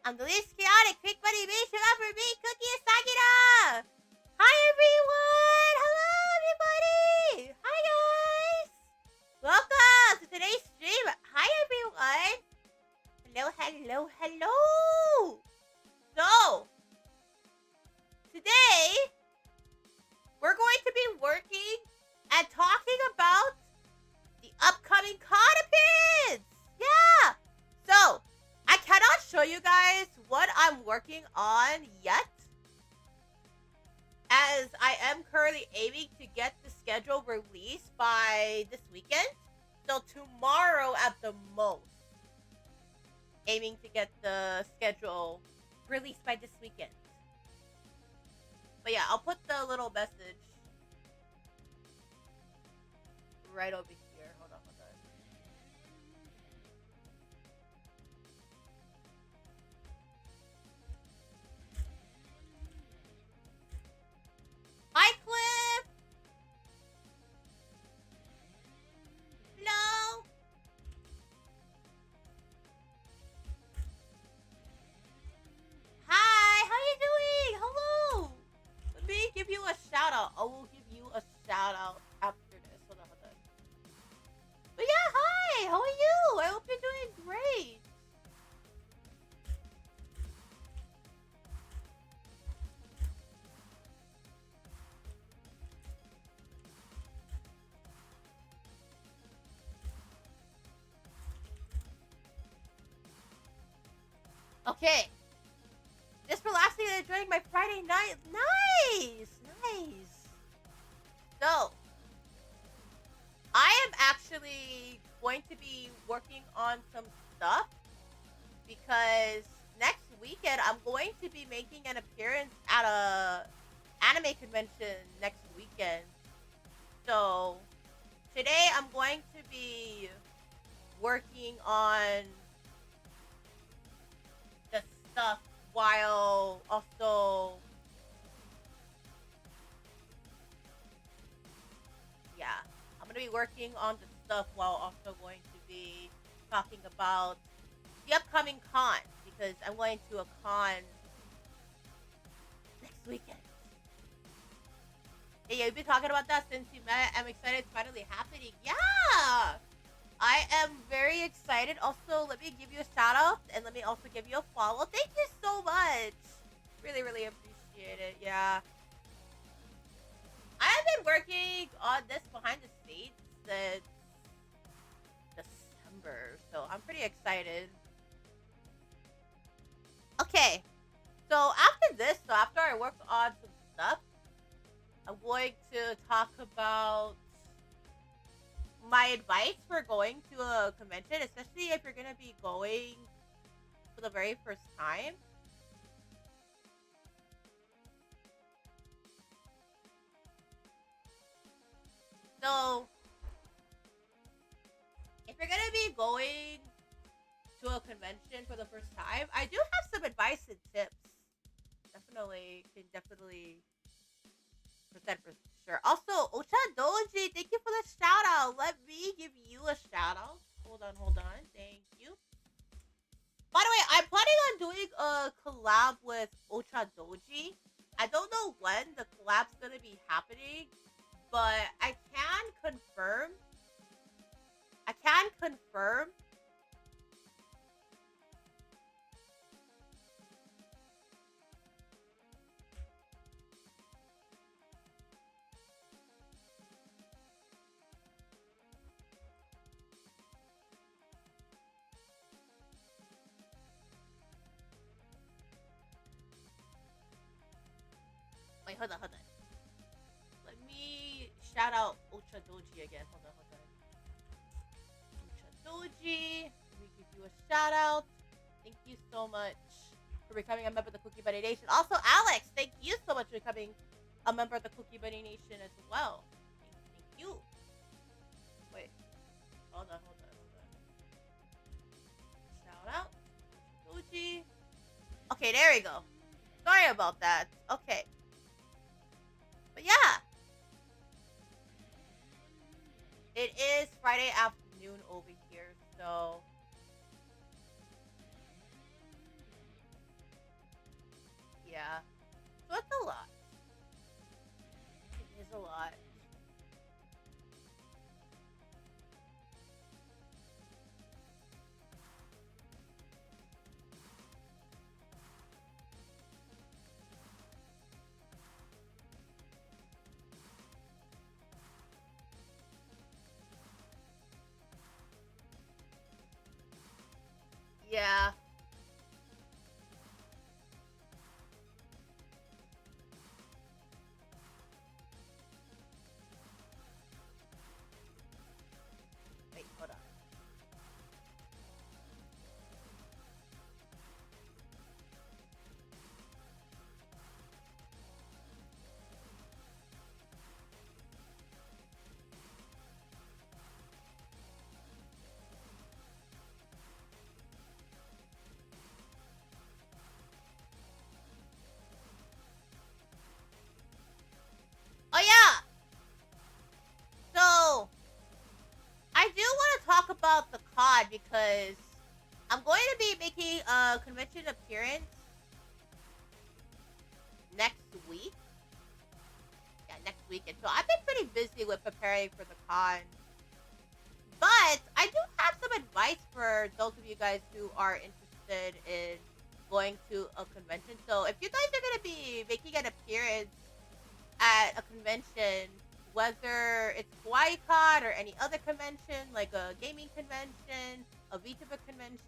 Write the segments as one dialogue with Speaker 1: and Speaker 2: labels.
Speaker 1: I'm the least chaotic quick buddy bitch ever me, Cookie Asagina! Hi everyone! Hello everybody! Hi guys! Welcome to today's stream! Hi everyone! Hello, hello, hello! So, today, we're going to be working and talking about the upcoming con appearance! Yeah! So, I cannot show you guys what I'm working on yet, as I am currently aiming to get the schedule released by this weekend. So tomorrow at the most. Aiming to get the schedule released by this weekend. But yeah, I'll put the little message right over here. Hold on, hold on. Hi, Cliff! Hello! Hi, how you doing? Hello! Let me give you a shout out. I will give you a shout out after this. Hold on, hold on. But yeah, hi! How are you? I hope you're doing great. Okay. Just relaxing and enjoying my Friday night. Nice! Nice! So, I am actually going to be working on some stuff because next weekend I'm going to be making an appearance at a anime convention next weekend. So, today I'm going to be working on the stuff while also, yeah, I'm gonna be working on the stuff while also going to be talking about the upcoming con because I'm going to a con next weekend. Hey, you've been talking about that since you met. I'm excited it's finally happening. Yeah! I am very excited. Also, let me give you a shout out and let me also give you a follow. Thank you so much. Really, really appreciate it. Yeah. I have been working on this behind the scenes since December, so I'm pretty excited. Okay. So after this, after I work on some stuff, I'm going to talk about my advice for going to a convention, especially if you're going to be going for the very first time. So, if you're going to be going to a convention for the first time, I do have some advice and tips. Definitely present for sure. Also, Ocha Doji, thank you for the shout out. Let me give you a shout out. Hold on. Thank you. By the way, I'm planning on doing a collab with Ocha Doji. I don't know when the collab's gonna be happening, but I can confirm. I can confirm. Wait, hold on. Let me shout out Ocha Doji again. Hold on. Ocha Doji. Let me give you a shout out. Thank you so much for becoming a member of the Cookie Bunny Nation. Also, Alex, thank you so much for becoming a member of the Cookie Bunny Nation as well. Thank you. Wait. Hold on. Shout out. Doji. Okay, there we go. Sorry about that. Okay. But yeah. It is Friday afternoon over here, so Yeah. So it's a lot. It is a lot. Yeah. Wait, hold on. Oh yeah. So I do want to talk about the COD because I'm going to be making a convention appearance next week. Yeah, next weekend. So I've been pretty busy with preparing for the con. But I do have some advice for those of you guys who are interested in going to a convention. So if you guys are going to be making an appearance at a convention, whether it's HawaiiCon or any other convention, like a gaming convention, a VTuber convention.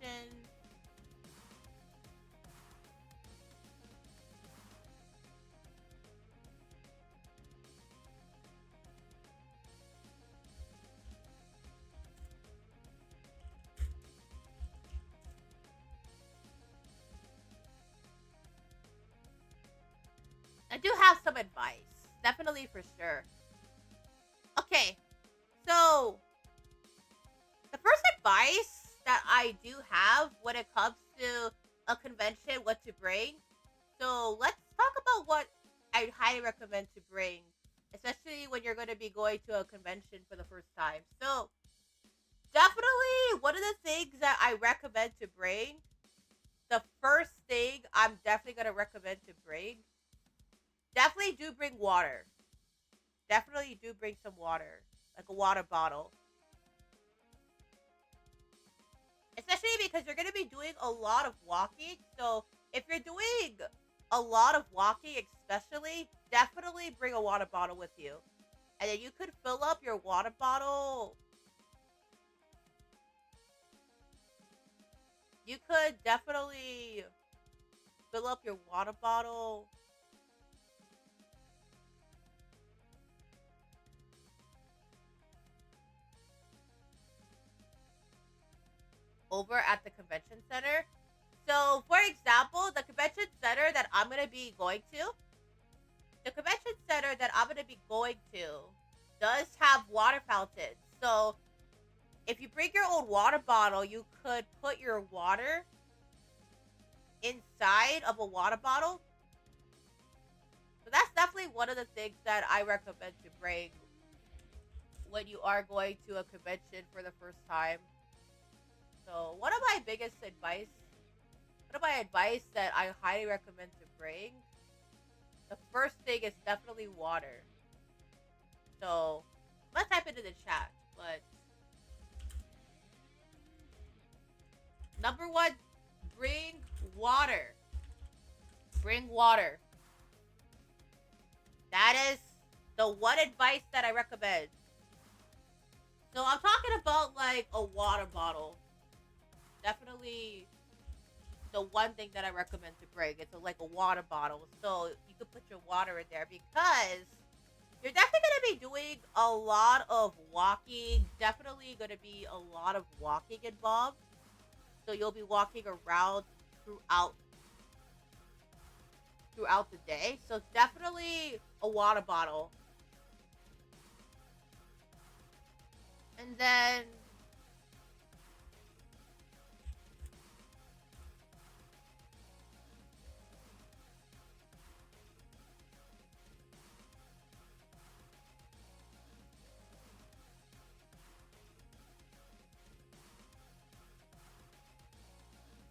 Speaker 1: I do have some advice. Definitely for sure. Okay, so the first advice that I do have when it comes to a convention, what to bring. So let's talk about what I highly recommend to bring, especially when you're going to be going to a convention for the first time. So definitely one of the things that I recommend to bring, the first thing I'm definitely going to recommend to bring, definitely do bring water. Definitely do bring some water, like a water bottle. Especially because you're going to be doing a lot of walking. So if you're doing a lot of walking, especially, definitely bring a water bottle with you. And then you could fill up your water bottle. You could definitely fill up your water bottle over at the convention center. So, for example, the convention center that I'm going to be going to, the convention center that I'm going to be going to does have water fountains. So, if you bring your own water bottle, you could put your water inside of a water bottle. So that's definitely one of the things that I recommend to bring when you are going to a convention for the first time. So one of my advice that I highly recommend to bring, the first thing is definitely water. So I'm gonna type it in the chat, but number one, bring water. Bring water. That is the one advice that I recommend. So I'm talking about like a water bottle. Definitely the one thing that I recommend to bring. It's like a water bottle. So you can put your water in there because you're definitely going to be doing a lot of walking. Definitely going to be a lot of walking involved. So you'll be walking around throughout throughout the day. So definitely a water bottle. And then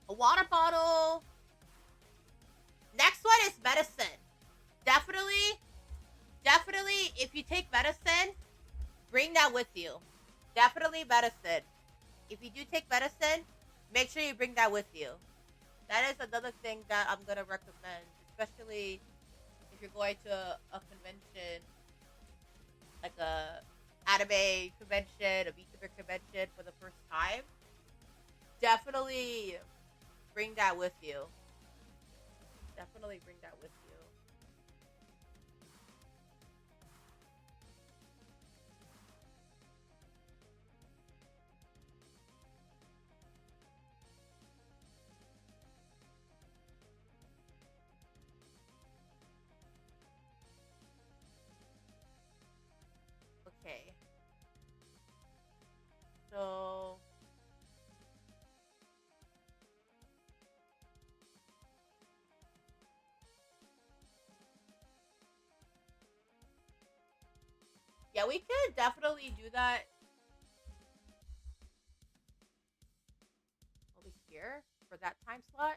Speaker 1: a water bottle. Next one is medicine. Definitely, if you take medicine, bring that with you. Definitely medicine. If you do take medicine, make sure you bring that with you. That is another thing that I'm gonna recommend, especially if you're going to a convention, like a anime convention, a VTuber convention for the first time. Definitely bring that with you. Definitely bring that with you. Okay. So yeah, we could definitely do that over here for that time slot.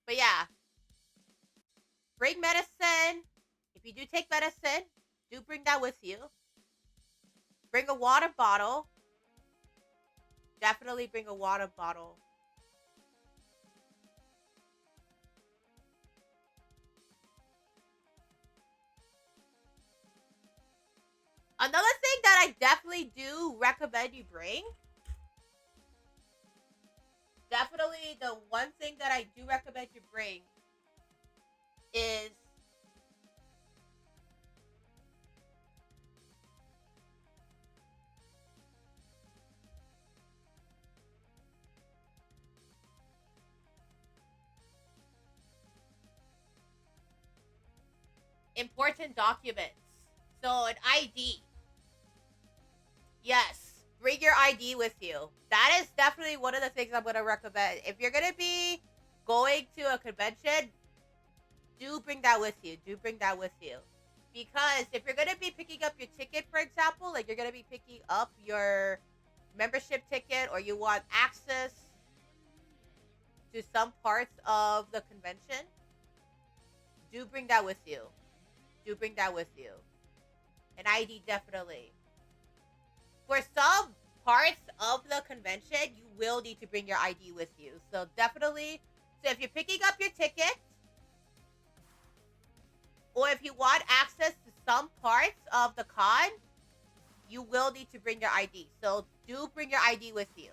Speaker 1: But yeah, bring medicine. If you do take medicine, do bring that with you. Bring a water bottle. Definitely bring a water bottle. Another thing that I definitely do recommend you bring, definitely the one thing that I do recommend you bring is important documents. So an ID. Yes, bring your ID with you. That is definitely one of the things I'm going to recommend. If you're going to be going to a convention, do bring that with you. Do bring that with you. Because if you're going to be picking up your ticket, for example, like you're going to be picking up your membership ticket or you want access to some parts of the convention, do bring that with you. Do bring that with you. An ID, definitely. For some parts of the convention, you will need to bring your ID with you. So definitely, so if you're picking up your ticket, or if you want access to some parts of the con, you will need to bring your ID. So do bring your ID with you.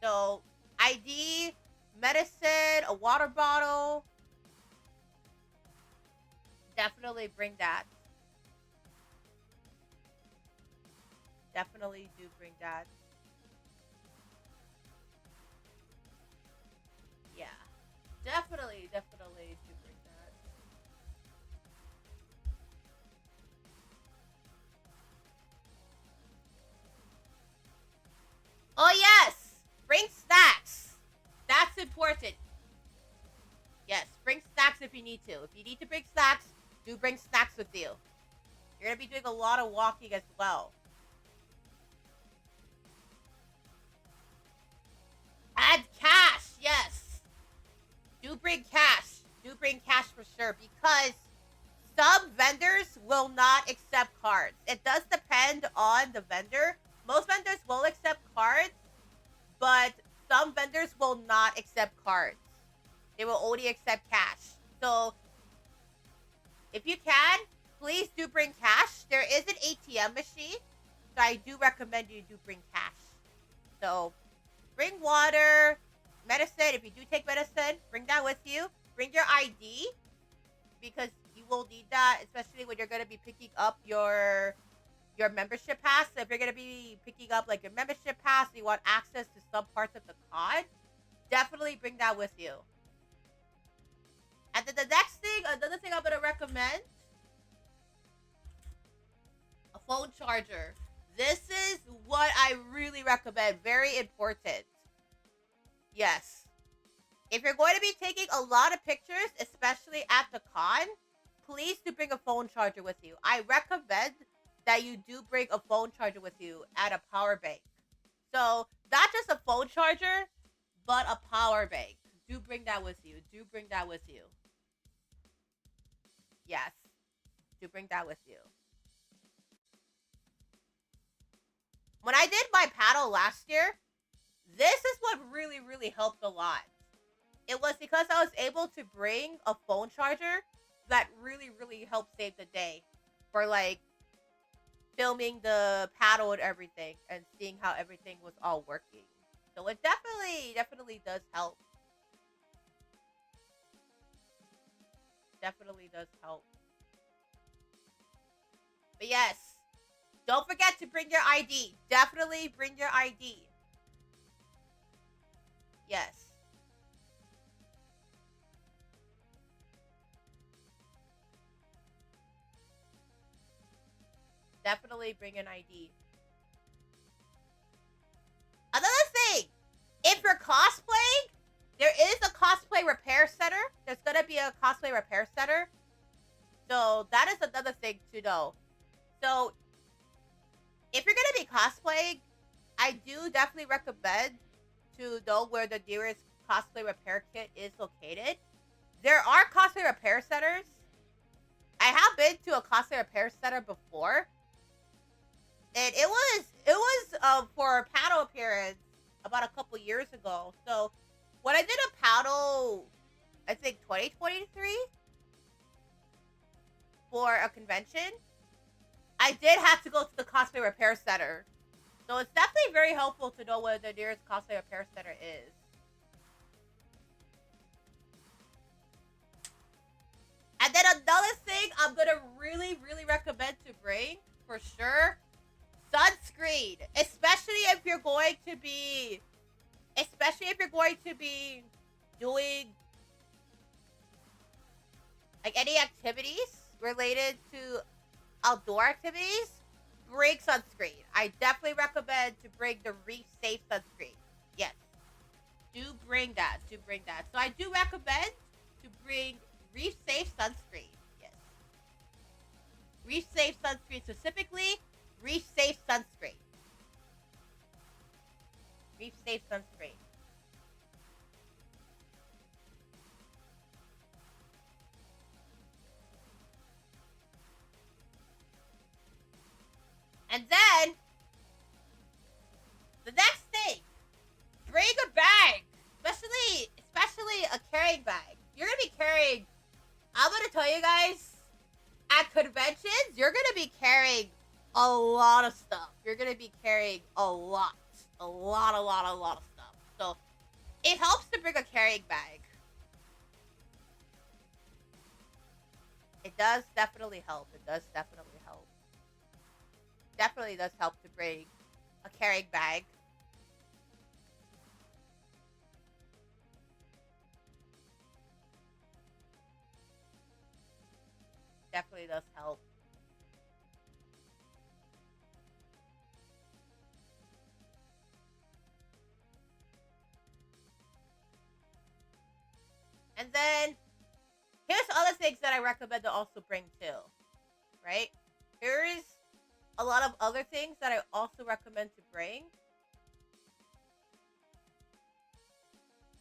Speaker 1: So ID, medicine, a water bottle. Definitely bring that. Definitely do bring that. Yeah. Definitely do bring that. Oh, yes! Bring snacks. That's important. Yes, bring snacks if you need to. If you need to bring snacks, do bring snacks with you. You're going to be doing a lot of walking as well. Add cash, yes. Do bring cash. Do bring cash for sure because some vendors will not accept cards. It does depend on the vendor. Most vendors will accept cards, but some vendors will not accept cards. They will only accept cash. So if you can, please do bring cash. There is an ATM machine, so I do recommend you do bring cash. So bring water, medicine. If you do take medicine, bring that with you. Bring your ID because you will need that, especially when you're gonna be picking up your membership pass. So if you're gonna be picking up like your membership pass, and you want access to some parts of the con, definitely bring that with you. And then the next thing, another thing I'm gonna recommend, a phone charger. This is what I really recommend. Very important. Yes. If you're going to be taking a lot of pictures, especially at the con, please do bring a phone charger with you. I recommend that you do bring a phone charger with you and a power bank. So not just a phone charger, but a power bank. Do bring that with you. Do bring that with you. Yes. Do bring that with you. When I did my paddle last year, this is what really, really helped a lot. It was because I was able to bring a phone charger that really, really helped save the day for like filming the paddle and everything and seeing how everything was all working. So it definitely does help. Definitely does help. But yes, don't forget to bring your ID. Definitely bring your ID. Yes. Definitely bring an ID. Another thing, if you're cosplaying, there is a cosplay repair center. There's gonna be a cosplay repair center. So that is another thing to know. So if you're gonna be cosplaying, I do definitely recommend to know where the nearest cosplay repair kit is located. There are cosplay repair centers. I have been to a cosplay repair center before, and it was for a paddle appearance about a couple years ago. So when I did a paddle, I think 2023 for a convention, I did have to go to the cosplay repair center. So it's definitely very helpful to know where the nearest cosplay repair center is. And then another thing I'm gonna really, really recommend to bring for sure, sunscreen. Especially if you're going to be doing like any activities related to outdoor activities, bring sunscreen. I definitely recommend to bring the Reef Safe sunscreen. Yes. Do bring that. Do bring that. So I do recommend to bring Reef Safe sunscreen. Yes. Reef Safe sunscreen specifically. Reef Safe sunscreen. Reef Safe sunscreen. And then the next thing, bring a bag, especially a carrying bag. You're gonna be carrying. I'm gonna tell you guys, at conventions, you're gonna be carrying a lot of stuff. You're gonna be carrying a lot of stuff. So it helps to bring a carrying bag. It does definitely help. It does definitely help. Definitely does help to bring a carrying bag. Definitely does help. And then here's other things that I recommend to also bring too. Right? Here's a lot of other things that I also recommend to bring.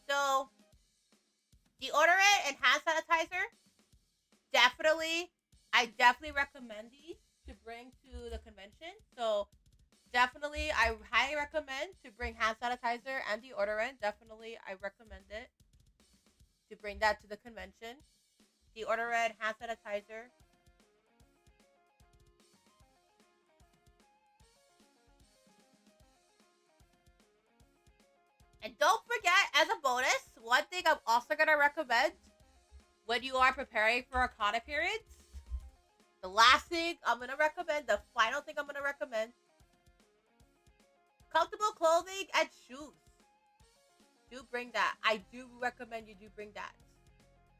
Speaker 1: So, deodorant and hand sanitizer. I definitely recommend these to bring to the convention. So, definitely, I highly recommend to bring hand sanitizer and deodorant. Definitely, I recommend it to bring that to the convention. Deodorant, hand sanitizer. And don't forget, as a bonus, one thing I'm also going to recommend when you are preparing for a con appearance, the last thing I'm going to recommend, the final thing I'm going to recommend, comfortable clothing and shoes. Do bring that. I do recommend you do bring that.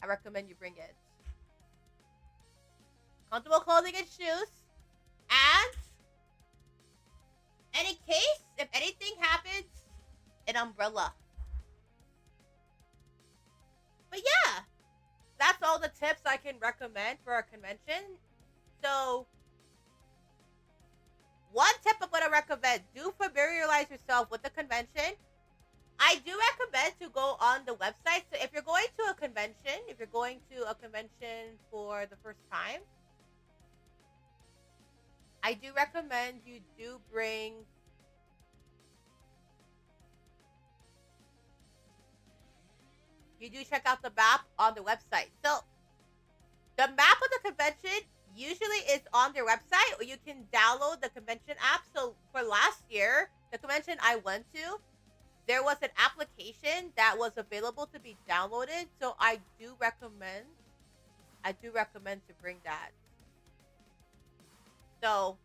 Speaker 1: I recommend you bring it. Comfortable clothing and shoes. And any case, if anything happens, an umbrella. But yeah, that's all the tips I can recommend for a convention. So, one tip I'm going to recommend, do familiarize yourself with the website. So if you're going to a convention, for the first time, I do recommend you do check out the map on the website. So the map of the convention usually is on their website, or you can download the convention app. So for last year, the convention I went to, there was an application that was available to be downloaded. So I do recommend to bring that. So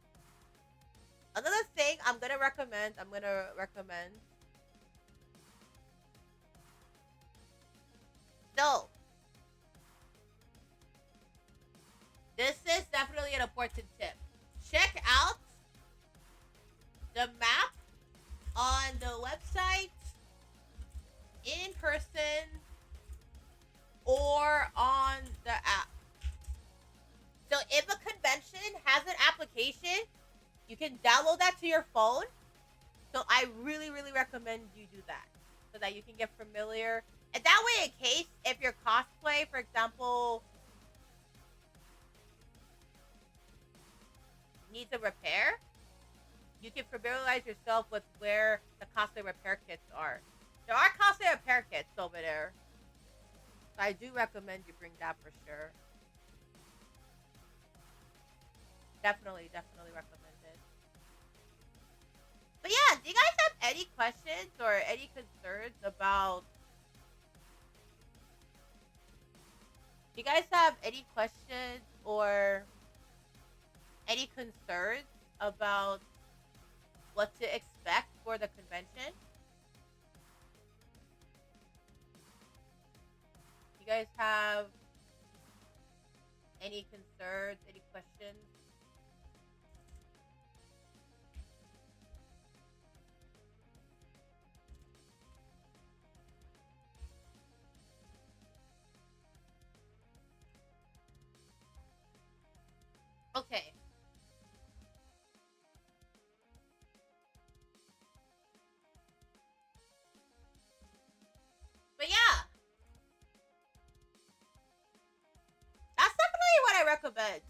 Speaker 1: another thing I'm gonna recommend. So this is definitely an important tip. Check out the map on the website, in person, or on the app. So if a convention has an application, you can download that to your phone. So I really, really recommend you do that, so that you can get familiar. And that way, in case if your cosplay, for example, needs a repair, you can familiarize yourself with where the cosplay repair kits are. There are cosplay repair kits over there. So I do recommend you bring that for sure. Definitely recommend it. But yeah, do you guys have any questions or any concerns about... Do you guys have any questions or any concerns about what to expect for the convention? You guys have any concerns, any questions? Okay. But yeah, that's definitely what I recommend.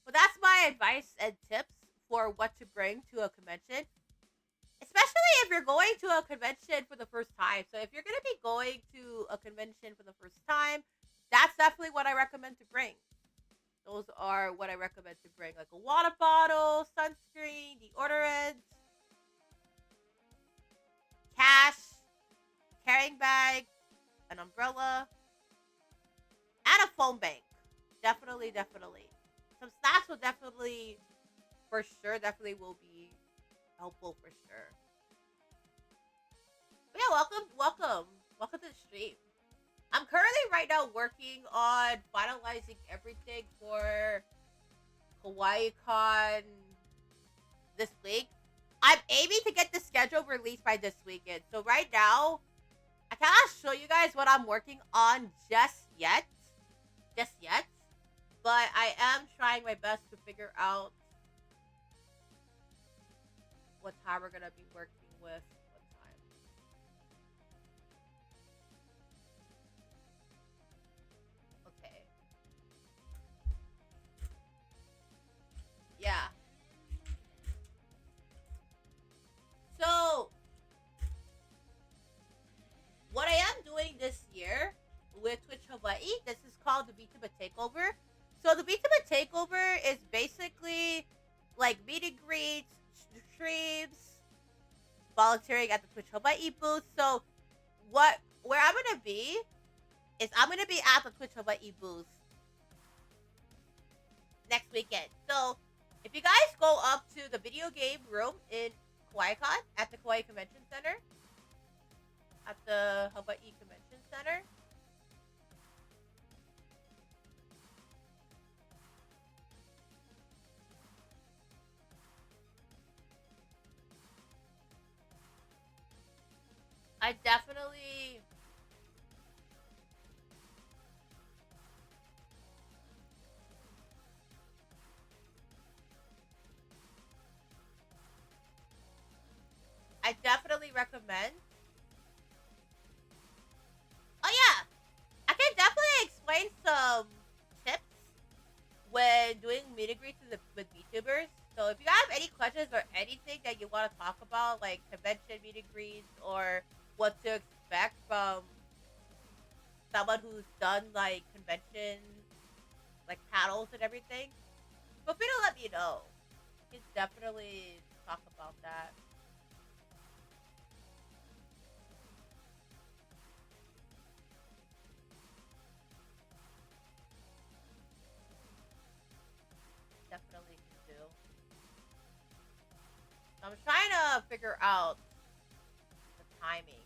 Speaker 1: But that's my advice and tips for what to bring to a convention. Especially if you're going to a convention for the first time. So if you're going to be going to a convention for the first time, that's definitely what I recommend to bring. Those are what I recommend to bring. Like a water bottle, sunscreen, deodorant, cash, carrying bag, an umbrella, and a phone bank. Definitely. Some snacks will definitely, for sure, will be helpful for sure. But yeah, welcome to the stream. I'm currently right now working on finalizing everything for Hawaii Con this week. I'm aiming to get the schedule released by this weekend. So right now, I cannot show you guys what I'm working on just yet. But I am trying my best to figure out what time we're gonna be working with. What time? Okay. Yeah. So what I am doing this year with Twitch Hawaii, this is called the VTuber Takeover. So the VTuber Takeover is basically like meet and greets, streams, volunteering at the Twitch Hawaii booth. So where I'm gonna be is I'm gonna be at the Twitch Hawaii booth next weekend. So if you guys go up to the video game room in KawaiiCon at the Kauai Convention Center, at the Hawaii Convention Center, I definitely recommend. Oh want to talk about, like convention meet and greets or what to expect from someone who's done like convention, like panels and everything, feel free to let me know. We can definitely talk about that. Definitely can do. I'm trying to figure out the timing.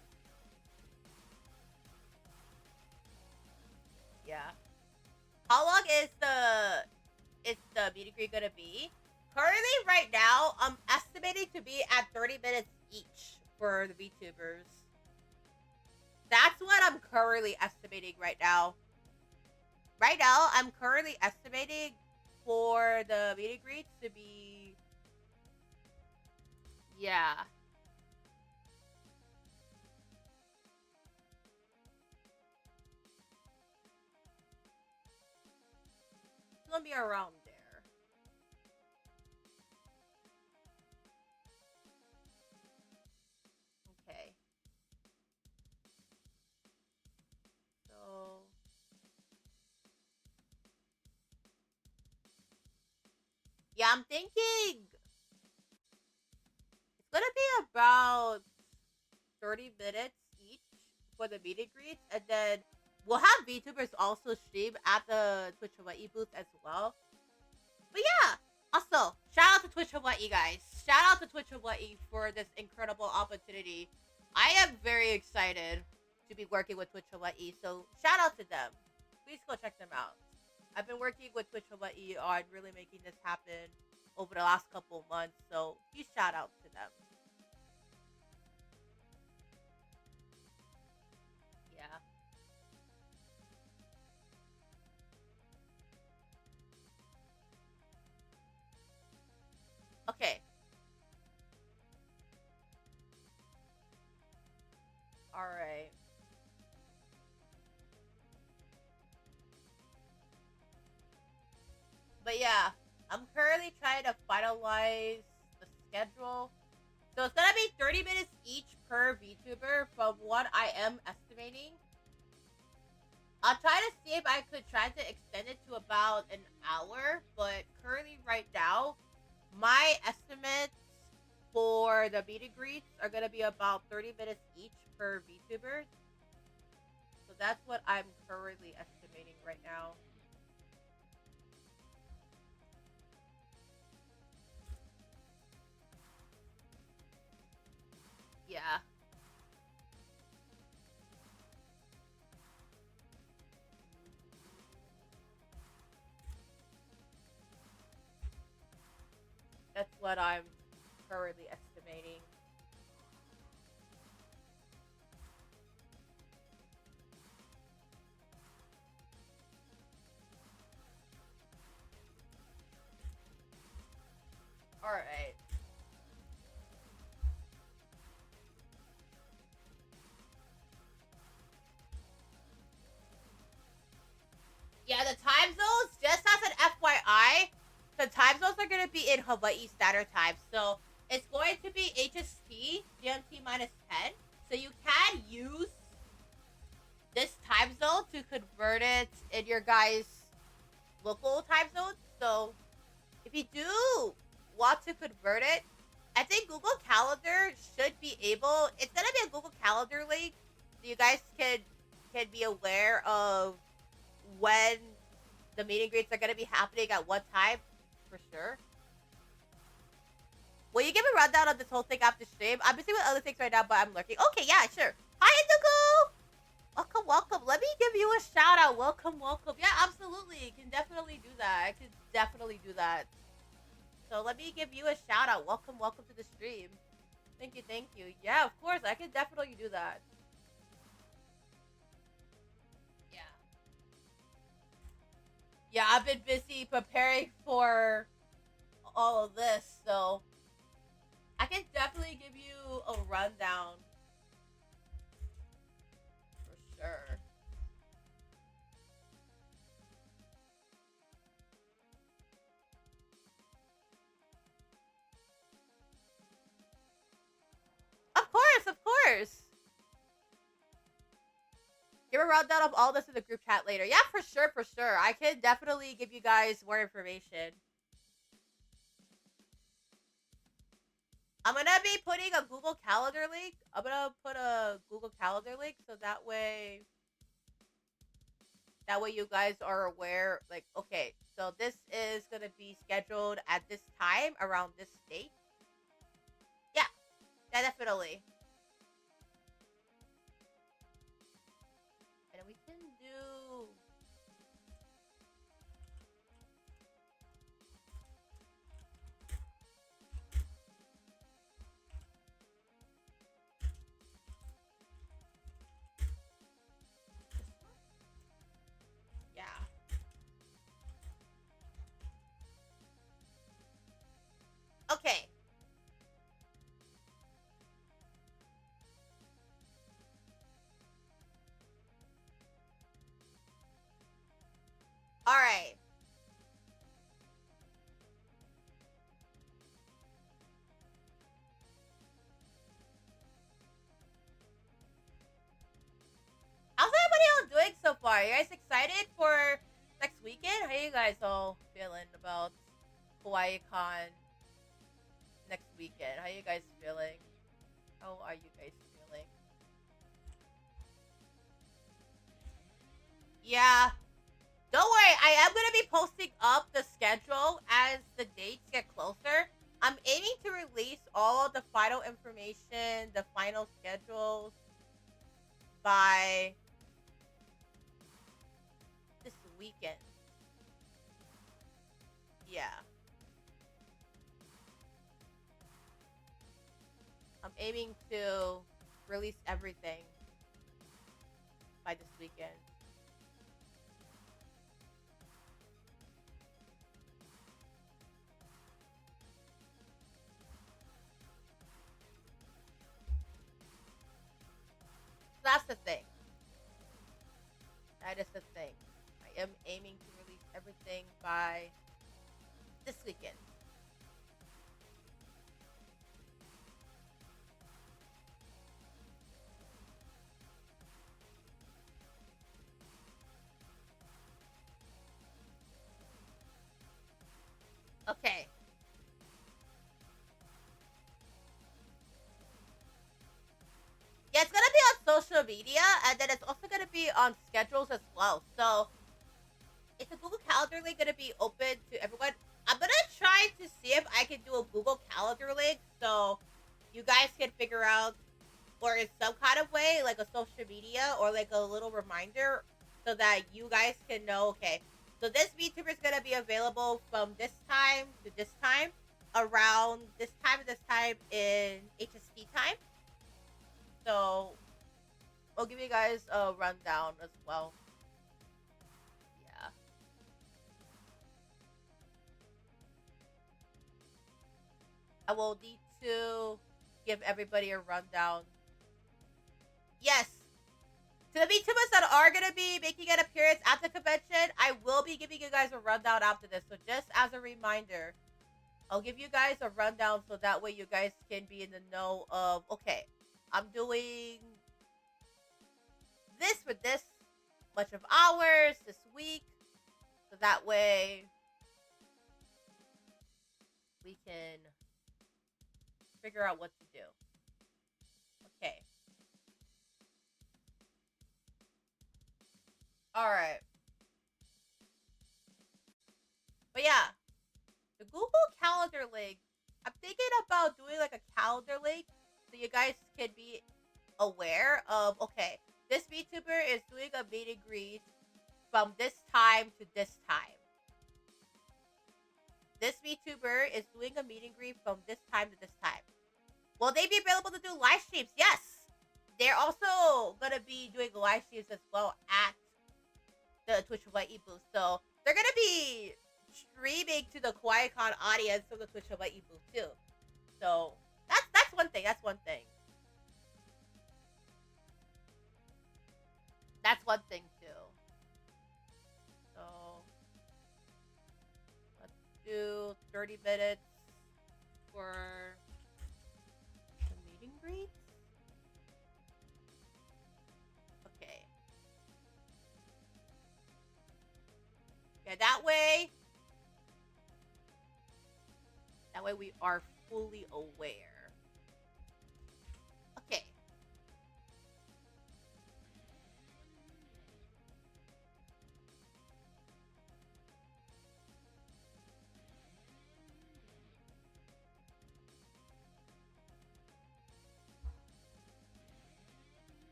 Speaker 1: Yeah. How long is the meet and greet gonna be? Currently, right now, I'm estimating to be at 30 minutes each for the VTubers. That's what I'm currently estimating right now. Right now, I'm currently estimating for the meet and greets to be, yeah. It's gonna be around there. Okay. So, yeah, I'm thinking it's gonna be about 30 minutes each for the meet and greets, and then we'll have VTubers also stream at the Twitch Hawaii booth as well. But yeah, also shout out to Twitch Hawaii, guys. Shout out to Twitch Hawaii for this incredible opportunity. I am very excited to be working with Twitch Hawaii, so shout out to them. Please go check them out. I've been working with Twitch Hawaii on really making this happen over the last couple months, so huge shout out to them. Yeah. Okay. All right. But yeah, I'm currently trying to finalize the schedule. So it's gonna be 30 minutes each per VTuber from what I am estimating. I'll try to see if I could try to extend it to about an hour, but currently right now, my estimates for the meet and greets are gonna be about 30 minutes each per VTuber. So that's what I'm currently estimating right now. Yeah. That's what I'm currently estimating. All right. Yeah, the time zones, just as an FYI, the time zones are going to be in Hawaii Standard Time. So it's going to be HST, GMT minus 10. So you can use this time zone to convert it in your guys' local time zone. So if you do want to convert it, I think Google Calendar should be able. It's gonna be a Google Calendar link, so you guys can be aware of when the meet and greets are gonna be happening at what time, for sure. Will you give a rundown of this whole thing after stream? I'm busy with other things right now, but I'm lurking. Okay, yeah, sure. Hi, Indigo! Welcome, welcome. Let me give you a shout out. Welcome, welcome. Yeah, absolutely. Can definitely do that. I can definitely do that. So let me give you a shout out. Welcome, welcome to the stream. Thank you, thank you. Yeah, of course. I can definitely do that. Yeah. Yeah, I've been busy preparing for all of this, so I can definitely give you a rundown for sure. Give a rundown of all this in the group chat later. Yeah, for sure, for sure. I can definitely give you guys more information. I'm gonna be putting a Google Calendar link. I'm gonna put a Google Calendar link so that way you guys are aware. Like, okay, so this is gonna be scheduled at this time around this date. Yeah, yeah, definitely. And we can do. Yeah. Okay. All right. How's everybody all doing so far? Are you guys excited for next weekend? How you guys all feeling about HawaiiCon next weekend? How you guys feeling? How are you guys feeling? Yeah. Don't worry, I am gonna be posting up the schedule as the dates get closer. I'm aiming to release all of the final information, the final schedules by this weekend. Yeah. I'm aiming to release everything by this weekend. So that's the thing. That is the thing. I am aiming to release everything by this weekend. Okay. Yeah, it's gonna be on social media, and then it's also gonna be on schedules as well. So, is the Google Calendar link gonna be open to everyone? I'm gonna try to see if I can do a Google Calendar link so you guys can figure out, or in some kind of way, like a social media or like a little reminder, so that you guys can know. Okay, so this VTuber is gonna be available from this time to this time, around this time to this time in HST time. So I'll give you guys a rundown as well. Yeah. I will need to give everybody a rundown. Yes. To the VTubers that are going to be making an appearance at the convention, I will be giving you guys a rundown after this. So just as a reminder, I'll give you guys a rundown so that way you guys can be in the know of, okay, I'm doing this for this much of hours this week. So that way we can figure out what to do. Okay. All right. But yeah, the Google Calendar link. I'm thinking about doing like a calendar link so you guys can be aware of, okay, this VTuber is doing a meet and greet from this time to this time. This VTuber is doing a meet and greet from this time to this time. Will they be available to do live streams? Yes. They're also gonna be doing live streams as well at the Twitch Hawaii booth. So they're gonna be streaming to the QuietCon audience from the Twitch Hawaii booth too. So that's one thing. That's one thing. That's one thing too. So let's do 30 minutes for the meet and greet. Okay. Okay, that way we are fully aware. Okay.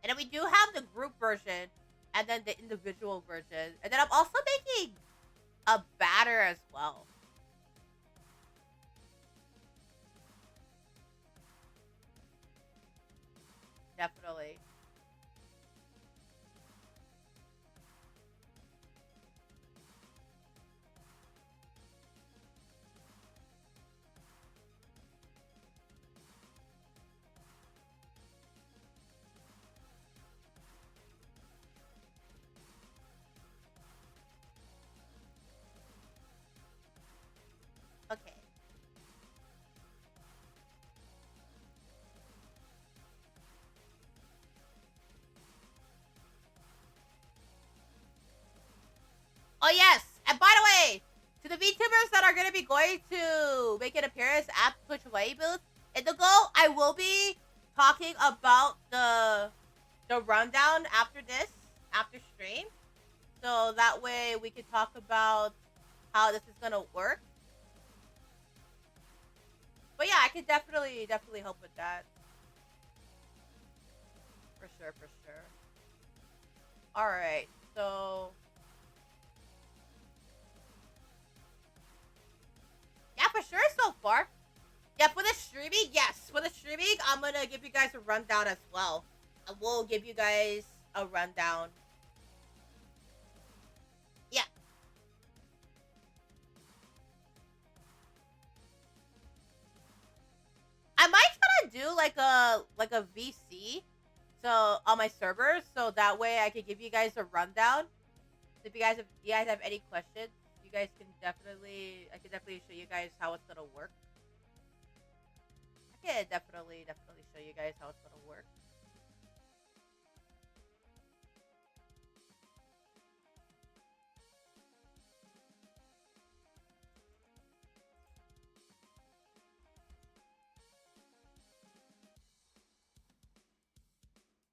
Speaker 1: And then we do have the group version and then the individual version. And then I'm also making a batter as well. Definitely. Okay. Oh, yes. And by the way, to the VTubers that are going to be going to make an appearance at Twitch Hawaii booth, Indigo, I will be talking about the rundown after this, after stream. So that way we can talk about how this is going to work. But yeah, I can definitely help with that. For sure, for sure. Alright, so... yeah, for sure so far. Yeah, for the streaming, yes. For the streaming, I'm gonna give you guys a rundown as well. I will give you guys a rundown. Yeah. I might try to do like a VC, so on my servers, so that way I can give you guys a rundown. If you guys have any questions, you guys can I can definitely show you guys how it's gonna work. I can definitely show you guys how it's gonna work.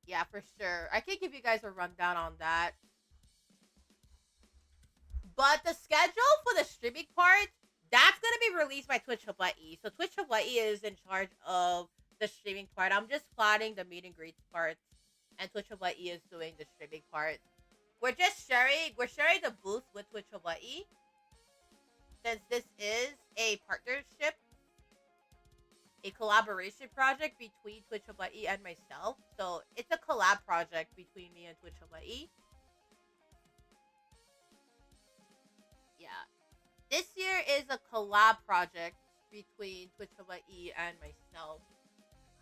Speaker 1: Yeah, for sure. I can give you guys a rundown on that. But the schedule for the streaming part, that's gonna be released by Twitch Hawaii. So Twitch Hawaii is in charge of the streaming part. I'm just planning the meet and greets part, and Twitch Hawaii is doing the streaming part. We're sharing the booth with Twitch Hawaii, since this is a partnership, a collaboration project between Twitch Hawaii and myself. So it's a collab project between me and Twitch Hawaii. Yeah. This year is a collab project between Twitch Hawaii and myself.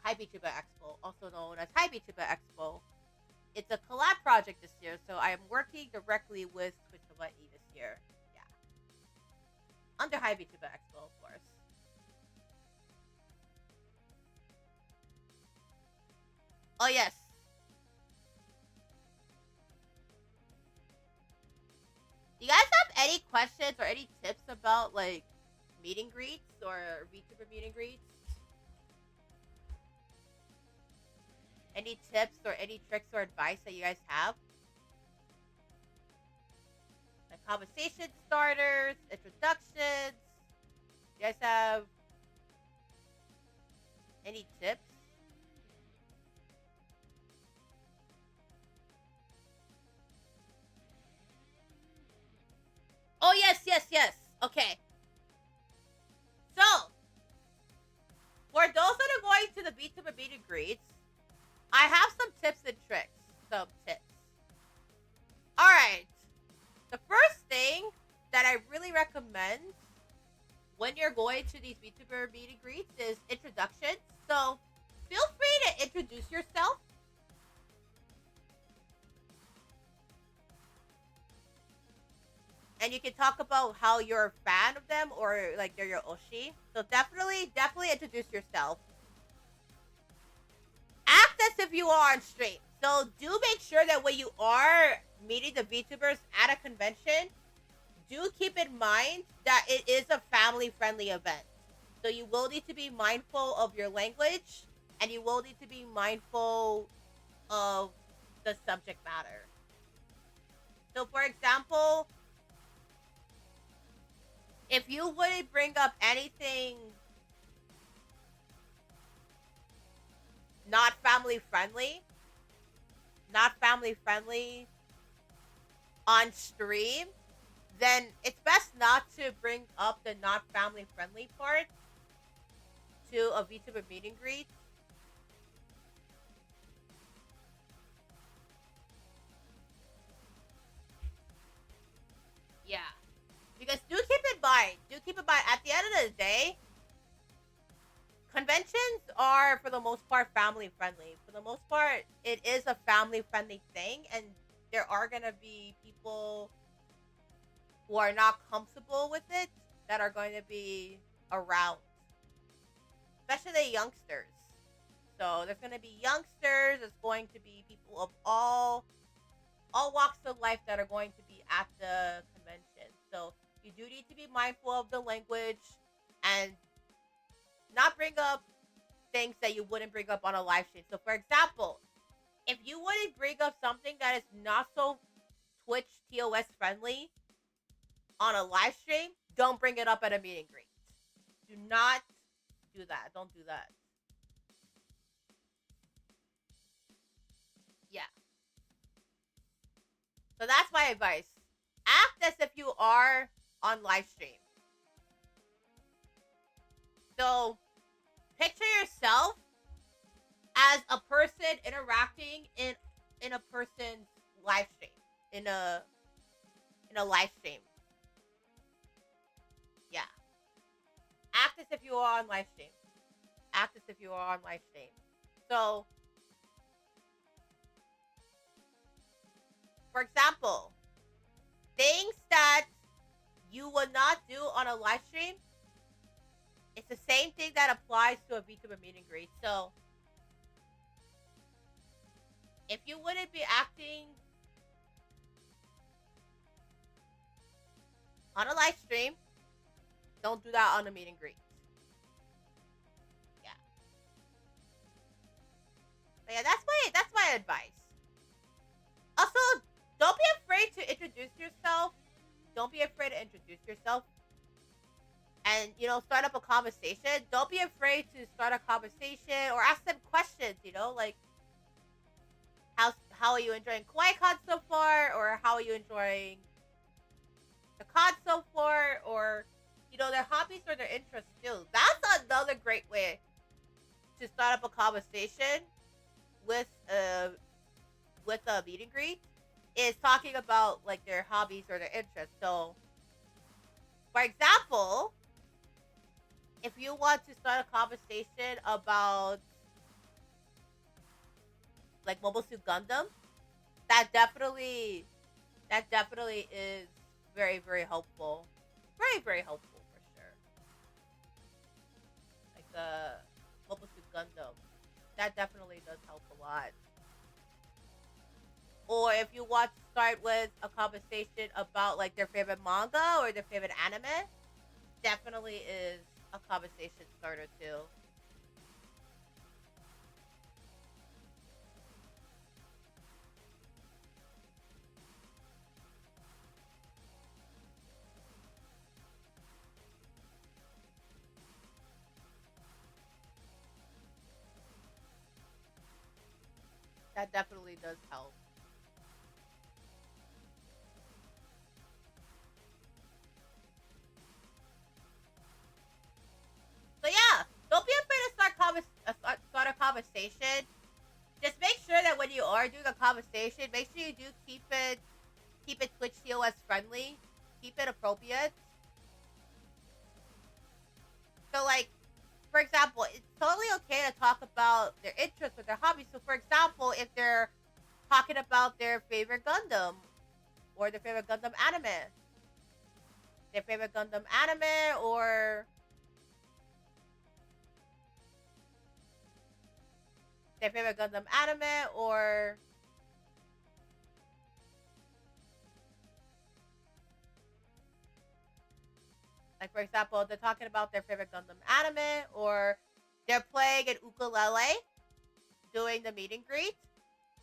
Speaker 1: Hi VTuber Expo, also known as Hi VTuber Expo. It's a collab project this year, so I am working directly with Twitch Hawaii this year. Yeah. Under Hi VTuber Expo, of course. Oh, yes. Do you guys have any questions or any tips about, like, meet and greets or VTuber meet and greets? Any tips or any tricks or advice that you guys have? Like conversation starters, introductions. You guys have any tips? Oh, yes, yes, yes. Okay. So, for those that are going to the VTuber meet and greets, I have some tips and tricks. Some tips. Alright. The first thing that I really recommend when you're going to these VTuber meet and greets is introductions. So, feel free to introduce yourself. And you can talk about how you're a fan of them or like they're your oshi. So definitely introduce yourself. Act as if you are on stream. So do make sure that when you are meeting the VTubers at a convention, do keep in mind that it is a family-friendly event. So you will need to be mindful of your language, and you will need to be mindful of the subject matter. So, for example, if you wouldn't bring up anything not family friendly, on stream, then it's best not to bring up the not family friendly part to a VTuber meet and greet. Yeah. Because do keep in mind, at the end of the day, conventions are, for the most part, family friendly. For the most part, it is a family friendly thing, and there are gonna be people who are not comfortable with it that are going to be around, especially youngsters. So there's going to be youngsters. There's going to be people of all walks of life that are going to be at the convention. So you do need to be mindful of the language and not bring up things that you wouldn't bring up on a live stream. So, for example, if you wouldn't bring up something that is not so Twitch TOS friendly on a live stream, don't bring it up at a meet and greet. Do not do that. Don't do that. Yeah. So that's my advice. Act as if you are on live stream. So picture yourself as a person interacting in a person's live stream. In a live stream. Yeah. Act as if you are on live stream. Act as if you are on live stream. So, for example, things that you would not do on a live stream, it's the same thing that applies to a VTuber meet and greet. So, if you wouldn't be acting on a live stream, don't do that on a meet and greet. Yeah. But yeah, that's my advice. Also, don't be afraid to introduce yourself. Don't be afraid to introduce yourself. And, start up a conversation. Don't be afraid to start a conversation or ask them questions, like, how are you enjoying KawaiiCon so far? Or how are you enjoying the con so far? Or, their hobbies or their interests too. That's another great way to start up a conversation with a meet and greet, is talking about, like, their hobbies or their interests. So, for example, if you want to start a conversation about, like, Mobile Suit Gundam, that definitely is very, very helpful. Very, very helpful for sure. Like the Mobile Suit Gundam, that definitely does help a lot. Or if you want to start with a conversation about, like, their favorite manga or their favorite anime, definitely is a conversation starter too. That definitely does help. So yeah, don't be afraid to start a conversation. Just make sure that when you are doing a conversation, make sure you do keep it Twitch TOS friendly, keep it appropriate. So, like, for example, it's totally okay to talk about their interests or their hobbies. So, for example, if they're talking about their favorite Gundam or their favorite Gundam anime, or their favorite Gundam anime or Like, for example, they're talking about their favorite Gundam anime, or they're playing an ukulele, doing the meet and greet.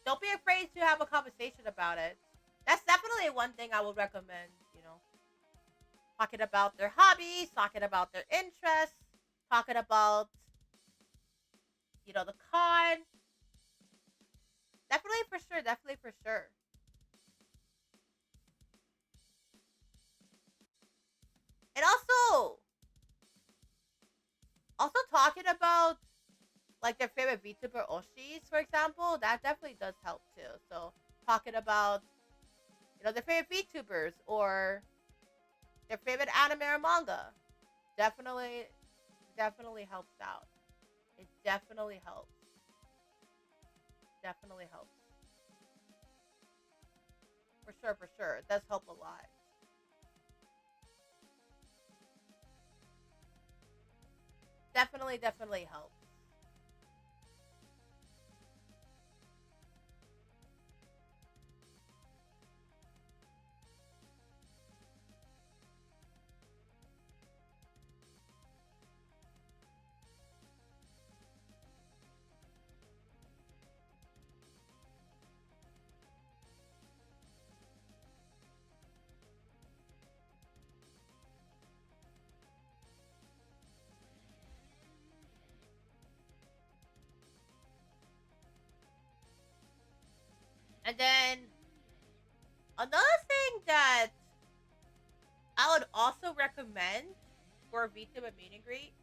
Speaker 1: Don't be afraid to have a conversation about it. That's definitely one thing I would recommend, talking about their hobbies, talking about their interests, talking about, the con. Definitely for sure, definitely for sure. And also talking about like their favorite VTuber Oshis, for example, that definitely does help too. So talking about, their favorite VTubers or their favorite anime or manga, definitely, definitely helps out. It definitely helps. Definitely helps. For sure, for sure. It does help a lot. Definitely, definitely helps. And then another thing that I would also recommend for a VTuber meet and greet,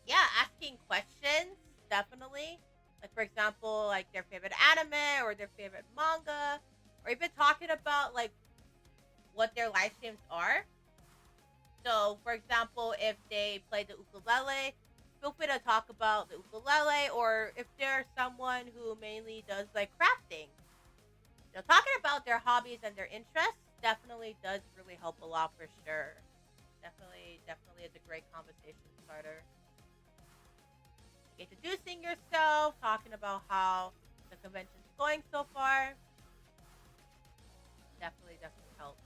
Speaker 1: yeah, asking questions, definitely. Like, for example, like their favorite anime or their favorite manga, or even talking about like what their live streams are. So, for example, if they play the ukulele, feel free to talk about the ukulele, or if there's someone who mainly does like crafting, talking about their hobbies and their interests definitely does really help a lot for sure. Definitely, definitely is a great conversation starter. Introducing yourself, talking about how the convention's going so far, definitely, definitely helps.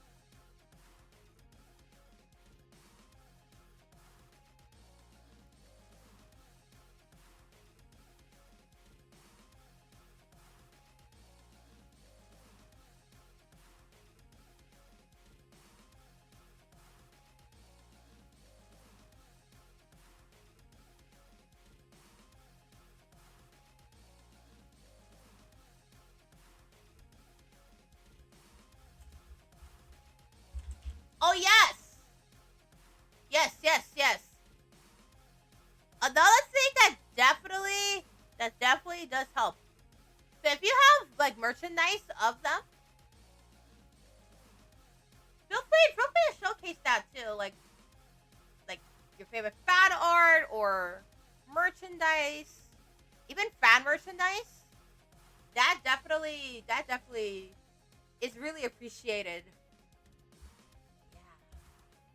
Speaker 1: Oh yes, yes, yes, yes. Another thing that definitely does help. So if you have like merchandise of them, feel free to showcase that too. Like your favorite fan art or merchandise, even fan merchandise. That definitely is really appreciated. Yeah.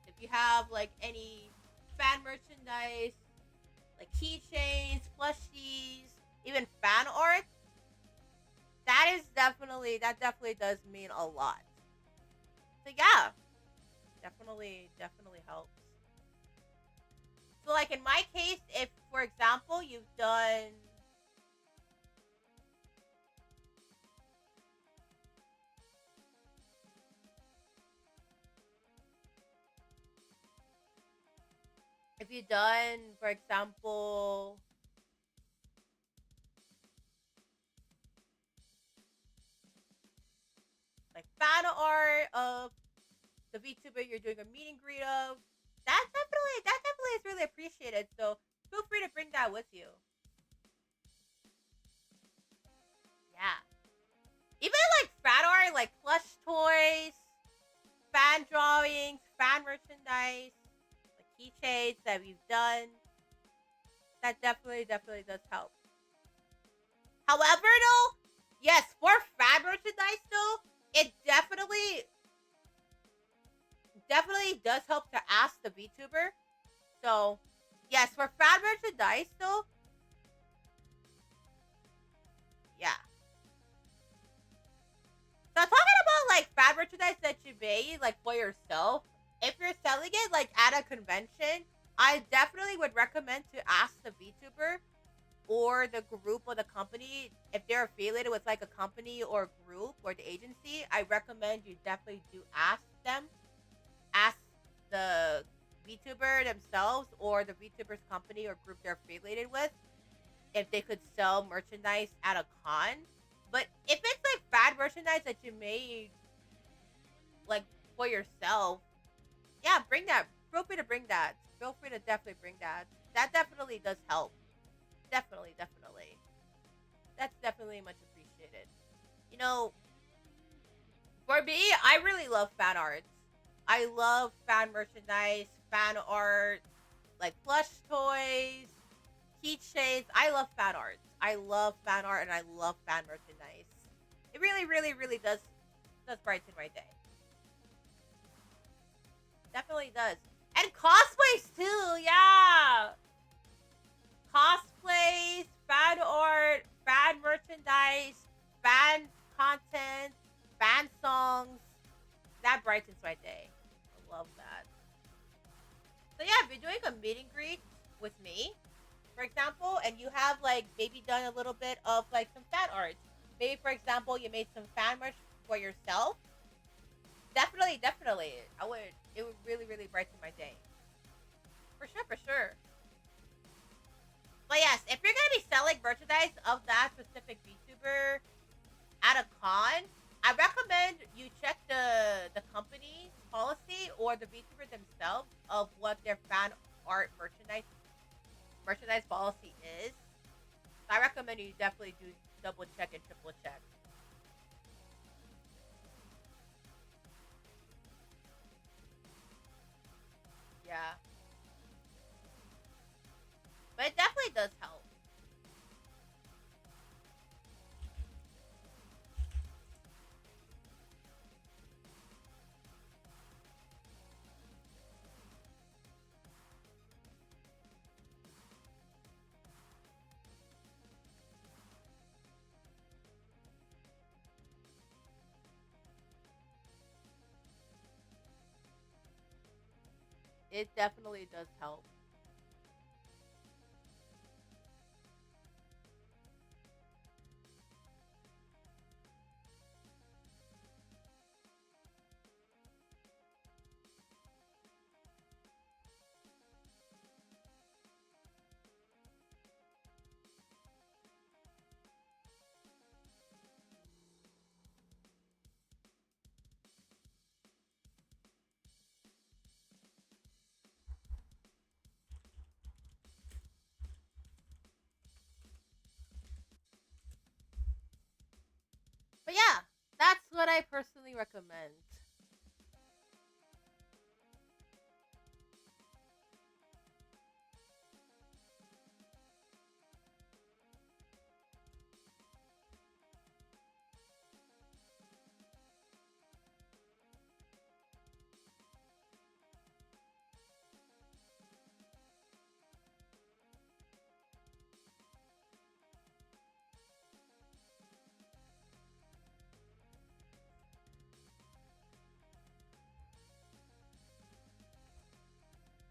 Speaker 1: If you have like any fan merchandise, like keychains, plushies, even fan art, that definitely does mean a lot. So yeah, definitely helps. So like in my case, if for example you've done, if you've done, for example, like fan art of the VTuber you're doing a meet and greet of, that definitely is really appreciated. So feel free to bring that with you. Yeah. Even like fan art, like plush toys, fan drawings, fan merchandise, like keychains that we've done. That definitely does help. However, though, yes, for fan merchandise though, it definitely does help to ask the VTuber. So, yes, for fan merchandise though, yeah. So talking about like fan merchandise that you made like for yourself, if you're selling it like at a convention, I definitely would recommend to ask the VTuber or the group or the company if they're affiliated with like a company or group or the agency. I recommend you definitely do ask them, ask the VTuber themselves or the VTuber's company or group they're affiliated with if they could sell merchandise at a con. But if it's like bad merchandise that you made like for yourself, yeah, bring that. Feel free to bring that. Feel free to definitely bring that. That definitely does help. Definitely, definitely. That's definitely much appreciated. You know, for me, I really love fan arts. I love fan merchandise, fan art, like plush toys, keychains. I love fan art. I love fan art and I love fan merchandise. It really, really, really does brighten my day. Definitely does. And cosplays too, yeah. Cosplays, fan art, fan merchandise, fan content, fan songs. That brightens my day. I love that. So yeah, if you're doing a meet and greet with me, for example, and you have like maybe done a little bit of like some fan art. Maybe for example, you made some fan merch for yourself. Definitely, definitely. It would really, really brighten my day. For sure, for sure. But yes, if you're gonna be selling merchandise of that specific VTuber at a con, I recommend you check the company's policy or the VTuber themselves of what their fan art merchandise policy is. So I recommend you definitely do double check and triple check. Yeah, but it definitely does help. It definitely does help. But yeah, that's what I personally recommend.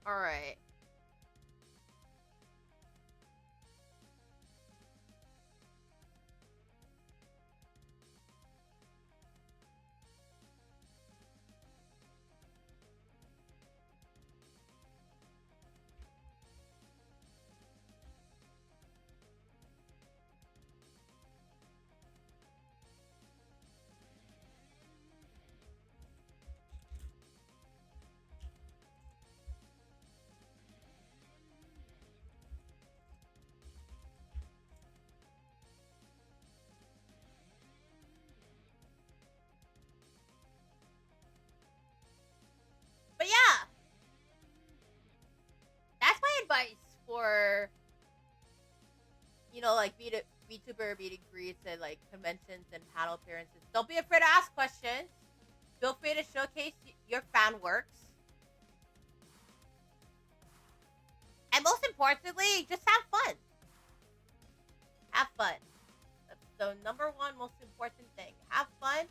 Speaker 1: All right. But yeah, that's my advice for like VTuber meet and greets and like conventions and panel appearances. Don't be afraid to ask questions. Feel free to showcase your fan works. And most importantly, just have fun. Have fun. That's the number one most important thing. Have fun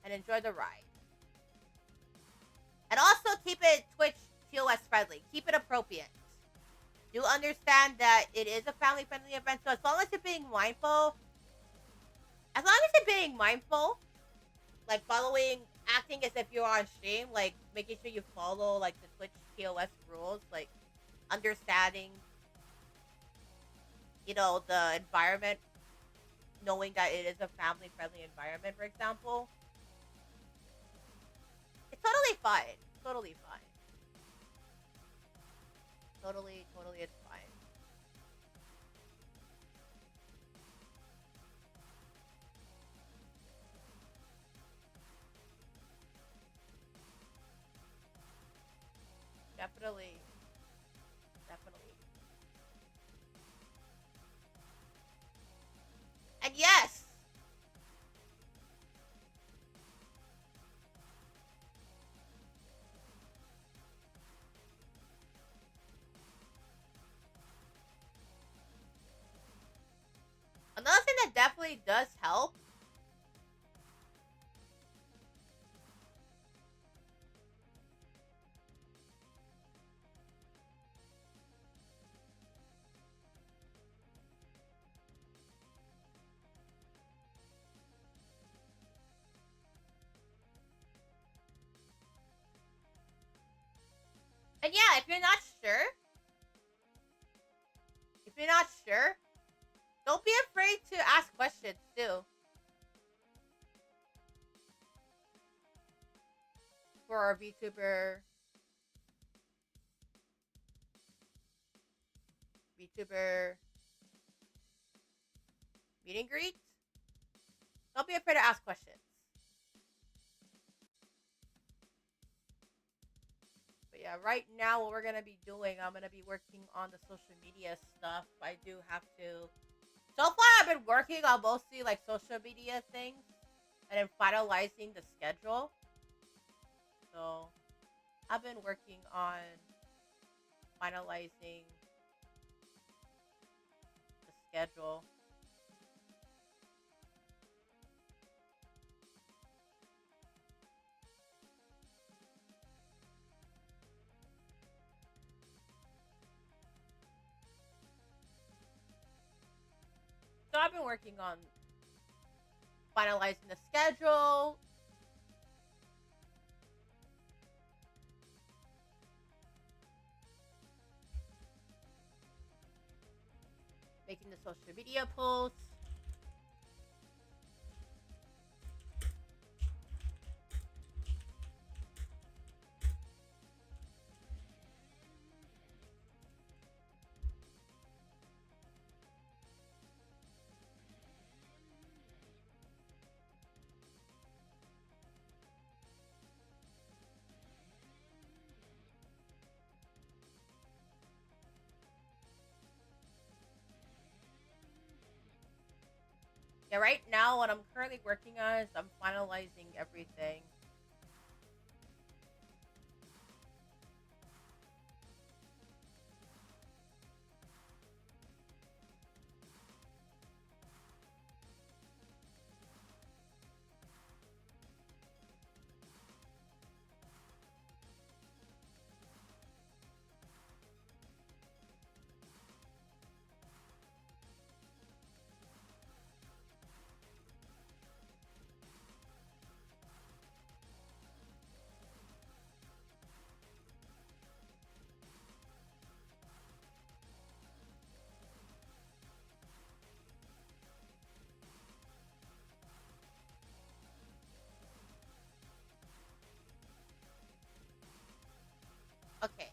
Speaker 1: and enjoy the ride. And also keep it Twitch TOS friendly. Keep it appropriate. Do understand that it is a family friendly event, so as long as you're being mindful, like following, acting as if you're on stream, like making sure you follow like the Twitch TOS rules, like understanding, you know, the environment, knowing that it is a family friendly environment, for example, it's totally fine. Totally fine. Totally, it's fine. Definitely. Definitely. And yes! Another thing that definitely does help. And yeah, if you're not sure, don't be afraid to ask questions too. For our VTuber meet and greet. Don't be afraid to ask questions. But yeah, right now what we're gonna be doing, I'm gonna be working on the social media stuff. I do have to. So far, I've been working on mostly like social media things, and then finalizing the schedule. So I've been working on finalizing the schedule. So I've been working on finalizing the schedule, making the social media posts. Yeah, right now what I'm currently working on is I'm finalizing everything. Okay.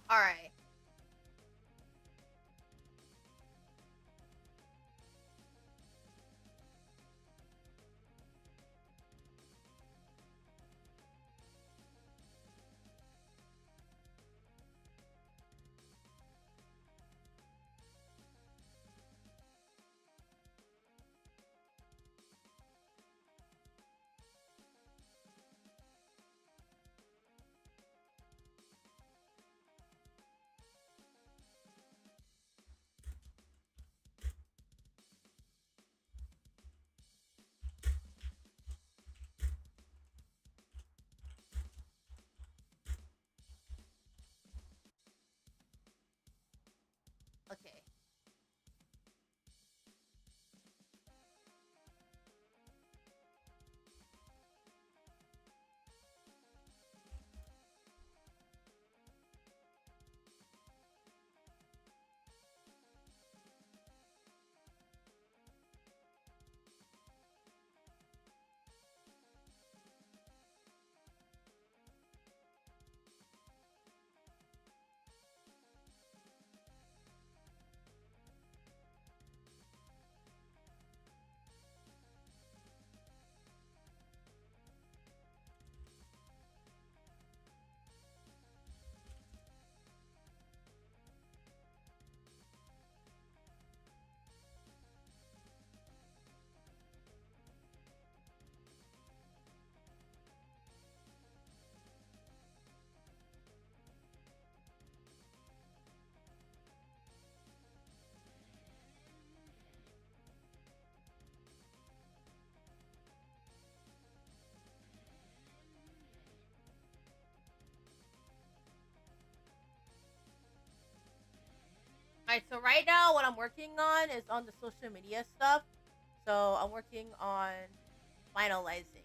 Speaker 1: All right. Okay. All right. So right now, what I'm working on is on the social media stuff. So I'm working on finalizing.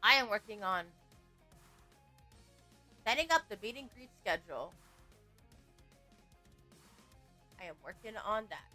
Speaker 1: I am working on setting up the meet and greet schedule. I am working on that.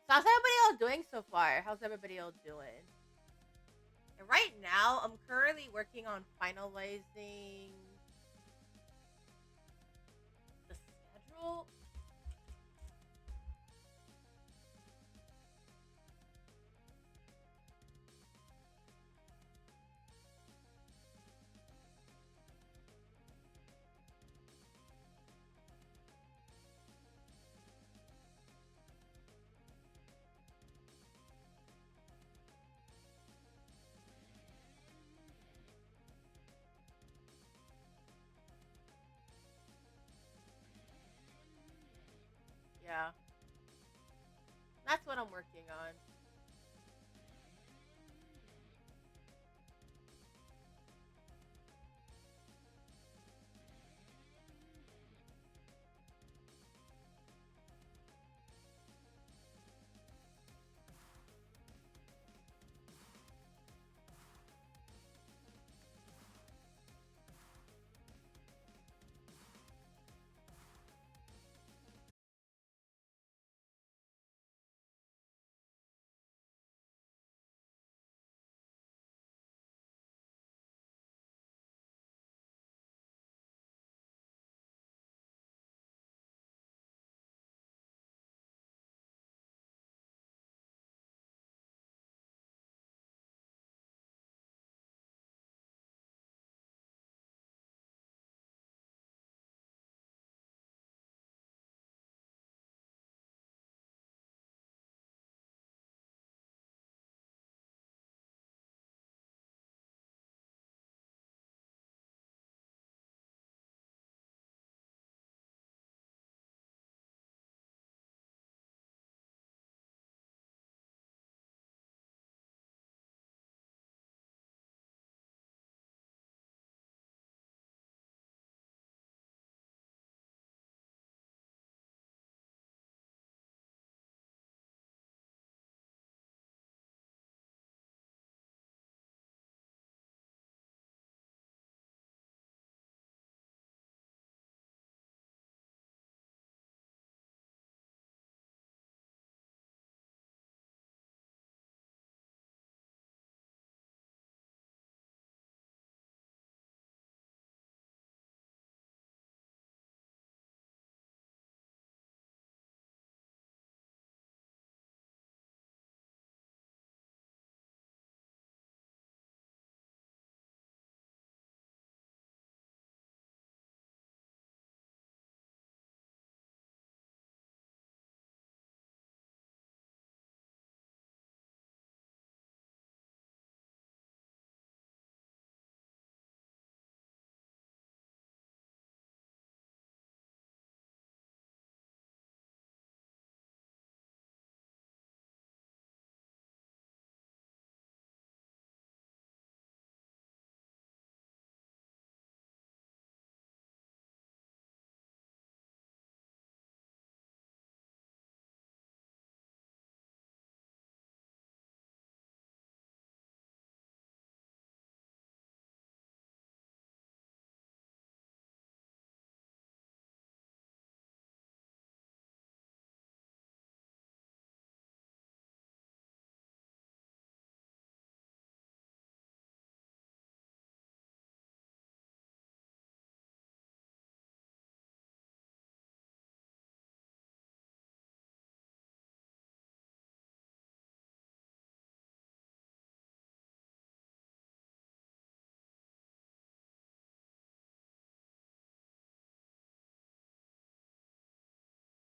Speaker 1: So how's everybody else doing so far? How's everybody else doing? And right now, I'm currently working on finalizing the schedule. Yeah, that's what I'm working on.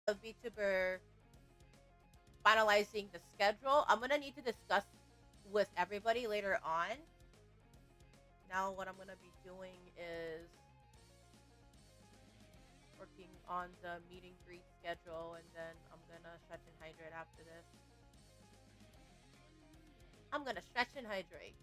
Speaker 1: A VTuber finalizing the schedule. I'm gonna need to discuss with everybody later on. Now, what I'm gonna be doing is working on the meet and greet schedule, and then I'm gonna stretch and hydrate after this. I'm gonna stretch and hydrate.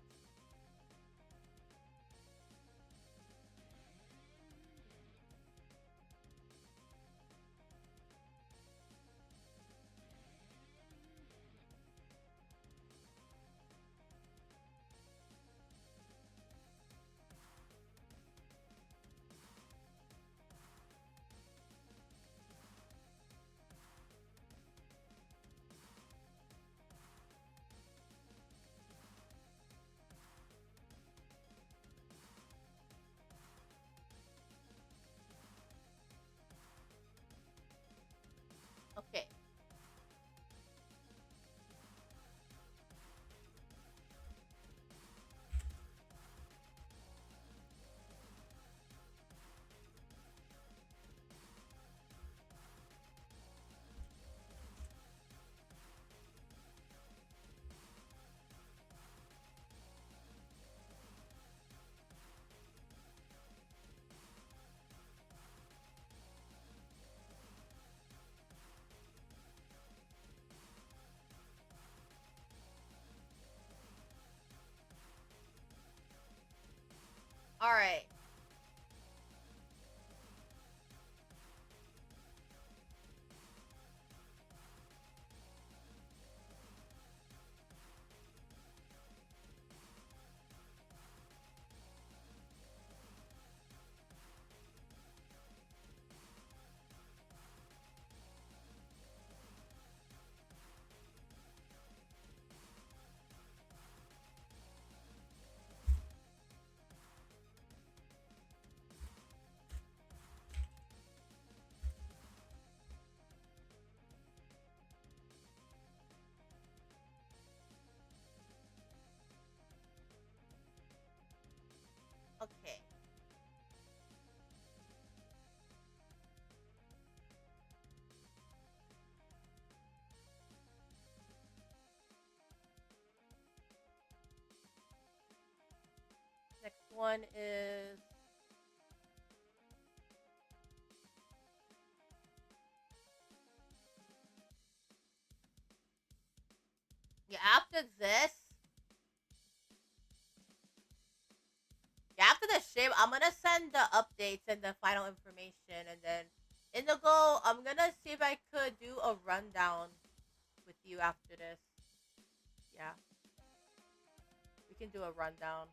Speaker 1: right. Okay. Next one is yeah. After the stream, I'm gonna send the updates and the final information, and then Indigo, I'm gonna see if I could do a rundown with you after this. Yeah, we can do a rundown.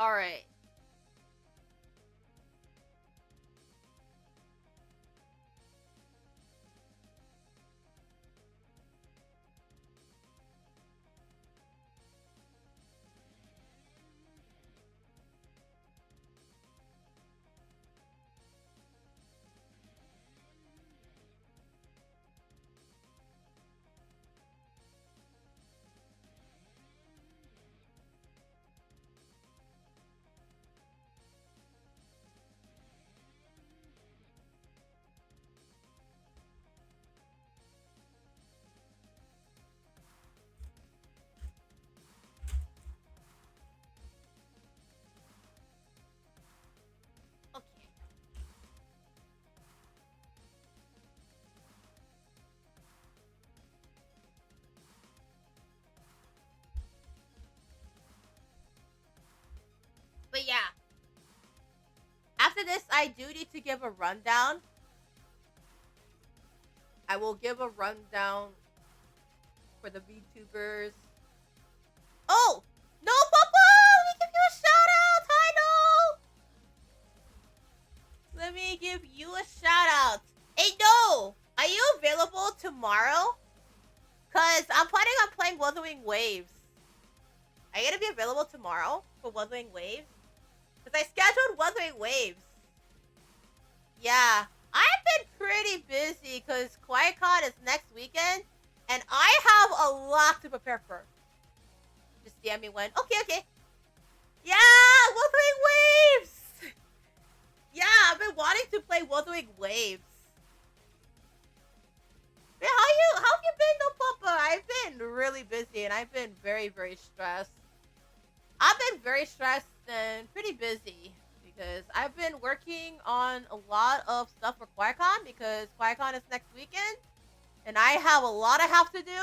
Speaker 1: All right. Okay. But yeah, after this, I do need to give a rundown. I will give a rundown for the VTubers. Oh! No, Papa! Let me give you a shout out! Hi, No! Let me give you a shout out. Hey, No! Are you available tomorrow? Because I'm planning on playing Wuthering Waves. Are you going to be available tomorrow for Wuthering Waves? Because I scheduled Wuthering Waves. Yeah. I've been pretty busy because QuietCon is next weekend. And I have a lot to prepare for. Just DM me when. Okay. Yeah, Wuthering Waves. Yeah, I've been wanting to play Wuthering Waves. Man, how have you been, No Papa? I've been really busy and I've been very, very stressed. I've been very stressed and pretty busy because I've been working on a lot of stuff for QuietCon because QuietCon is next weekend and I have a lot I have to do.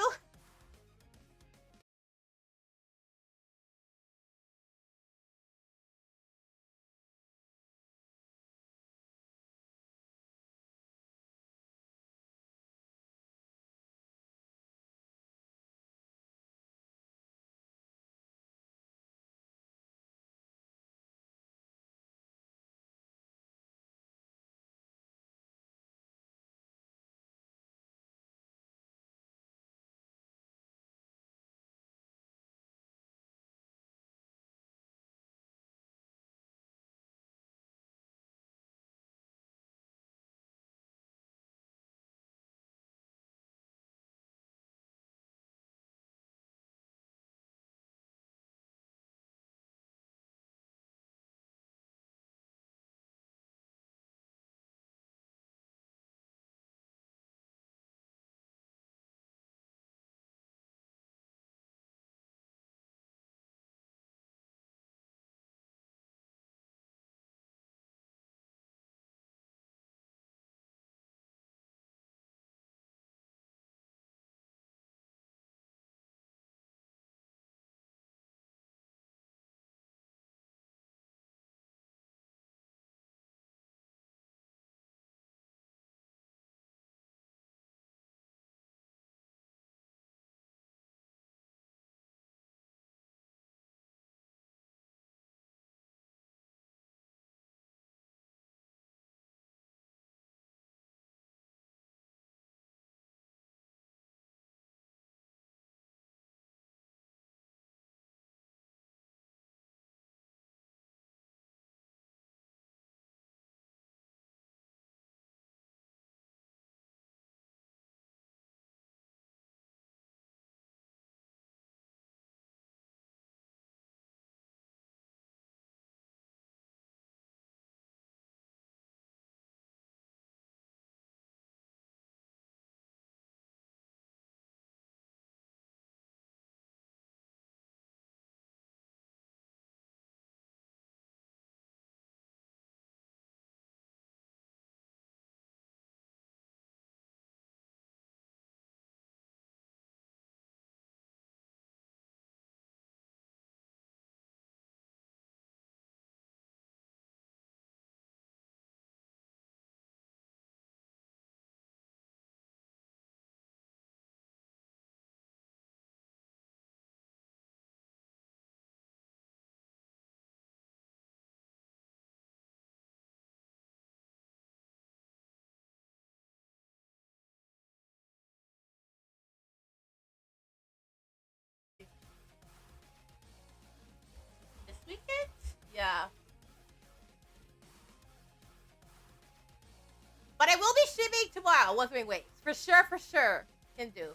Speaker 1: But I will be shipping tomorrow. Wuthering Waves. For sure. Can do.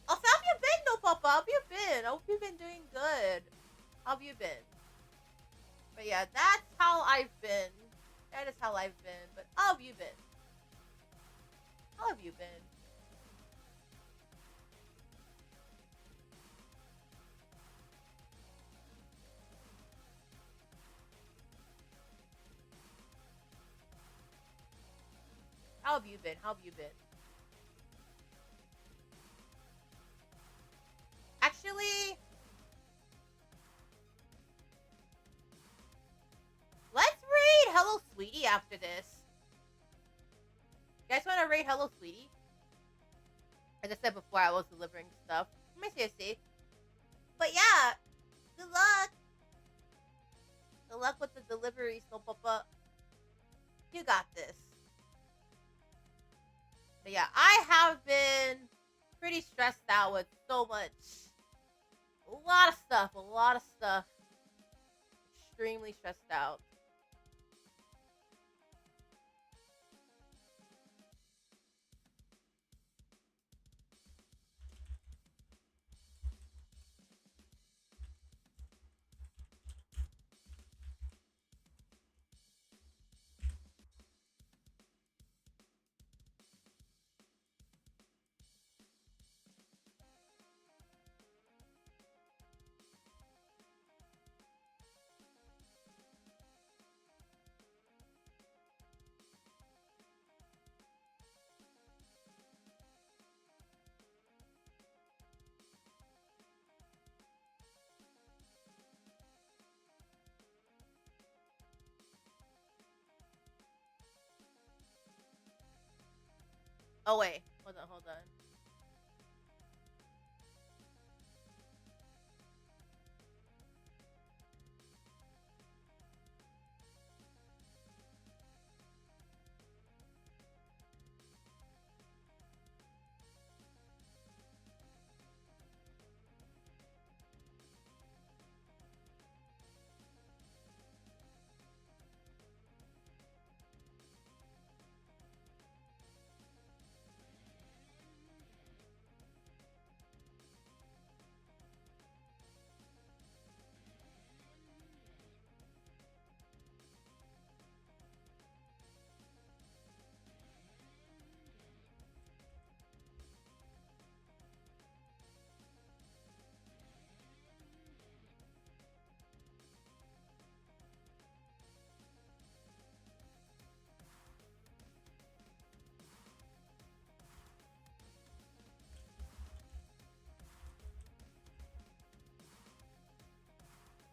Speaker 1: Also, how have you been, No Papa? How have you been? I hope you've been doing good. How have you been? But yeah, that's how I've been. That is how I've been. But how have you been? How have you been? How have you been? How have you been? Actually, let's raid Hello Sweetie after this. You guys want to raid Hello Sweetie? As I said before, I was delivering stuff. Let me see. But yeah, good luck. Good luck with the deliveries, No Papa. You got this. But yeah, I have been pretty stressed out with so much. A lot of stuff. Extremely stressed out. Oh wait, hold on.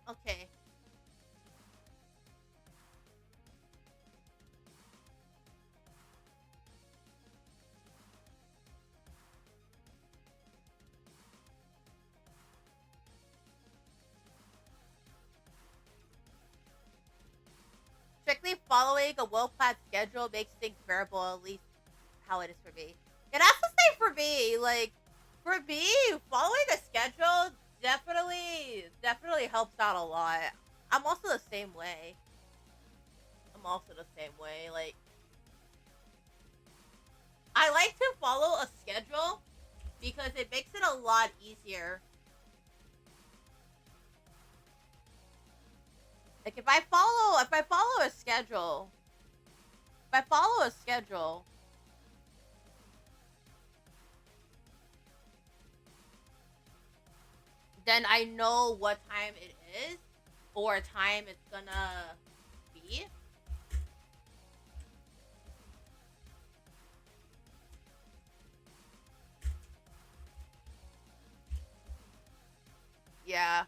Speaker 1: Okay. Strictly following a well-planned schedule makes things bearable, at least how it is for me. And I have to say for me, like, for me, following a schedule definitely helps out a lot. I'm also the same way. Like, I like to follow a schedule because it makes it a lot easier. Like if I follow a schedule, then I know what time it is or time it's gonna be. Yeah.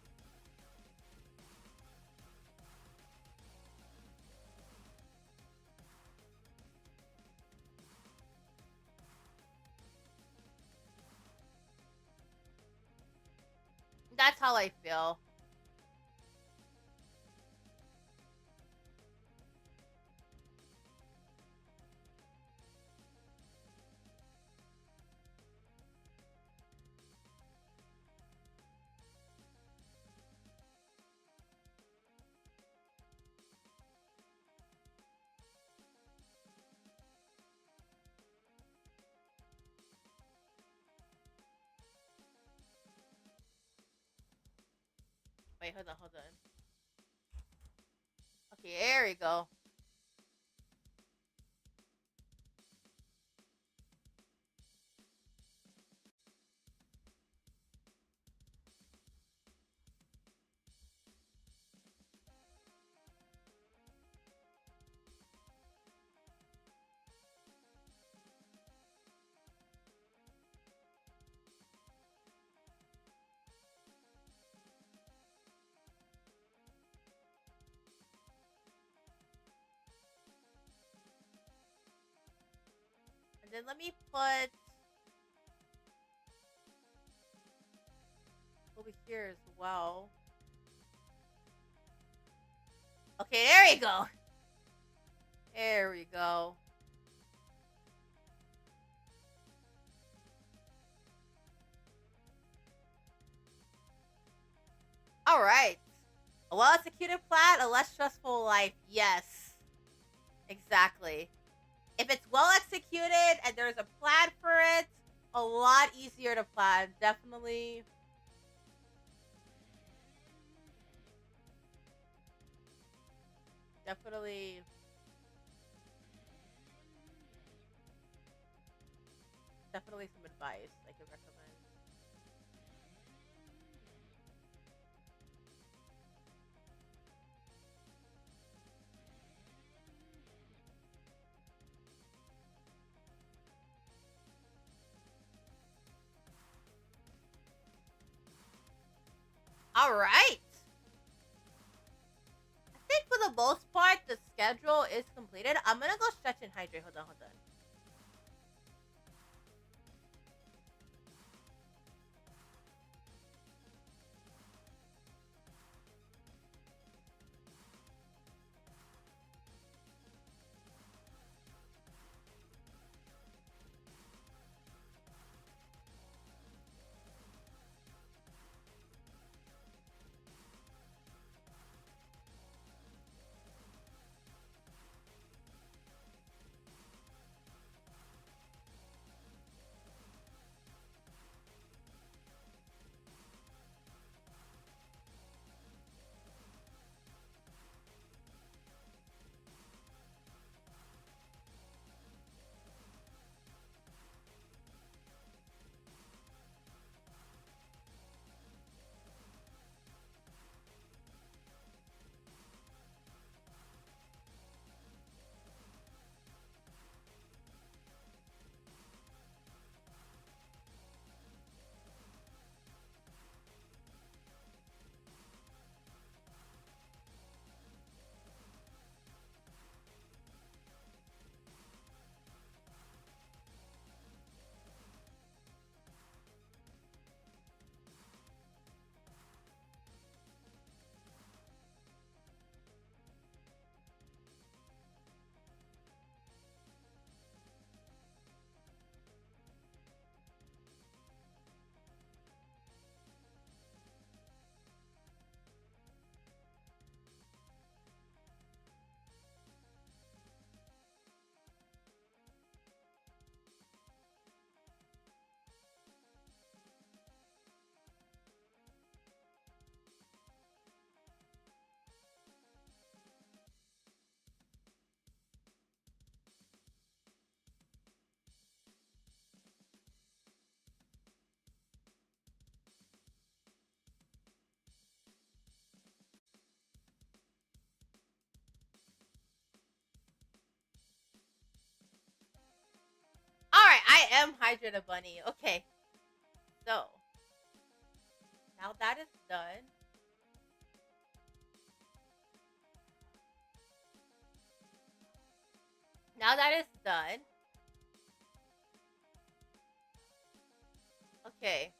Speaker 1: That's how I feel. Wait, hold on, hold on. Okay, there we go. And then let me put over here as well. Okay, there you go. There we go. All right. A well-executed plan, a less stressful life. Yes. Exactly. If it's well executed and there's a plan for it, a lot easier to plan. Definitely. Definitely. Definitely some advice I could recommend. All right. I think for the most part, the schedule is completed. I'm gonna go stretch and hydrate. Hold on, hold on. All right, I am hydrated bunny. Okay, so now that is done. Now that is done. Okay,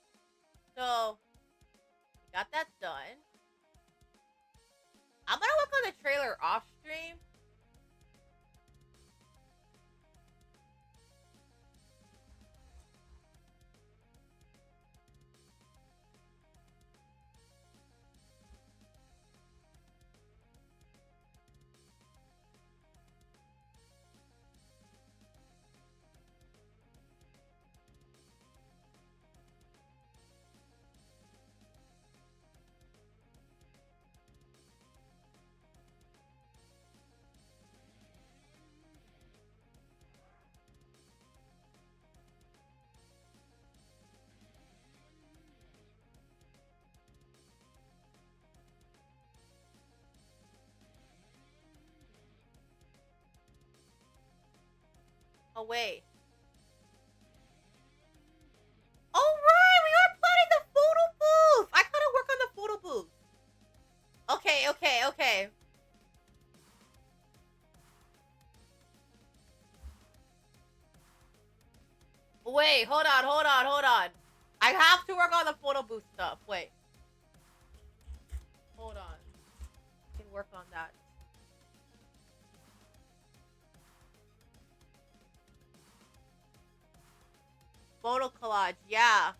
Speaker 1: so we got that done. I'm gonna work on the trailer off stream. away. Oh right, we are planning the photo booth. I gotta work on the photo booth. Okay, okay, okay. Wait, hold on, hold on, hold on. I have to work on the photo booth stuff. Wait. Hold on. I can work on that. Photo collage, yeah.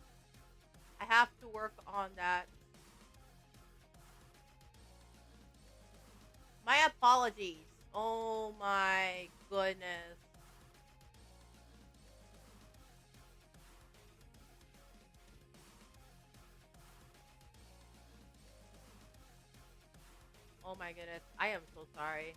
Speaker 1: I have to work on that. My apologies. Oh my goodness. Oh my goodness. I am so sorry.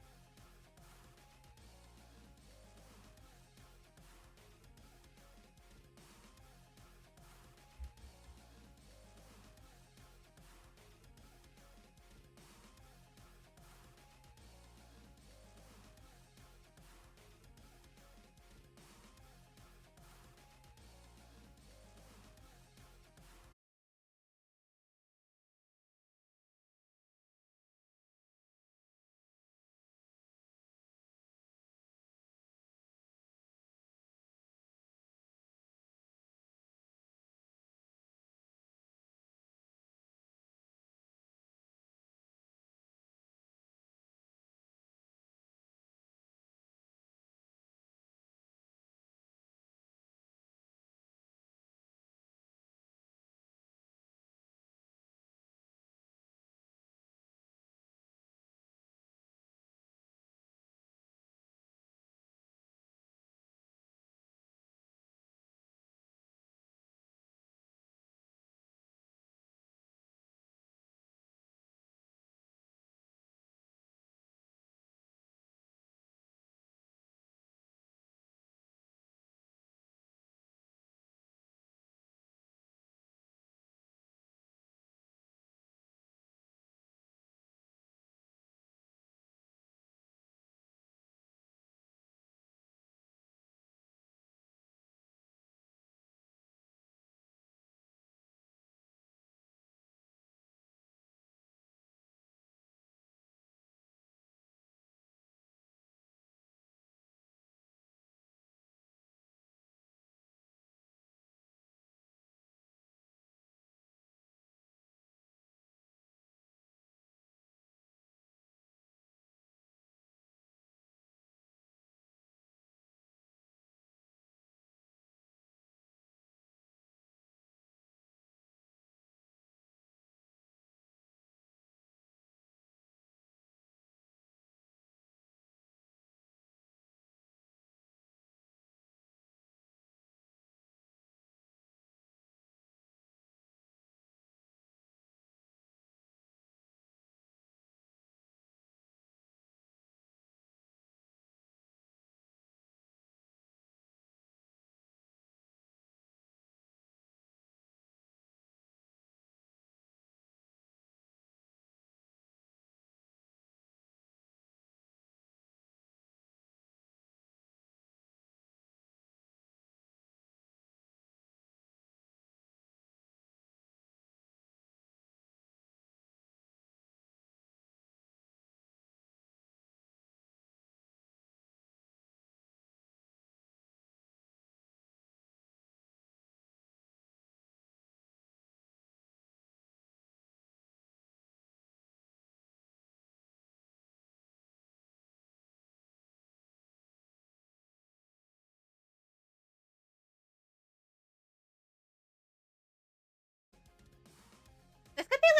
Speaker 1: This could be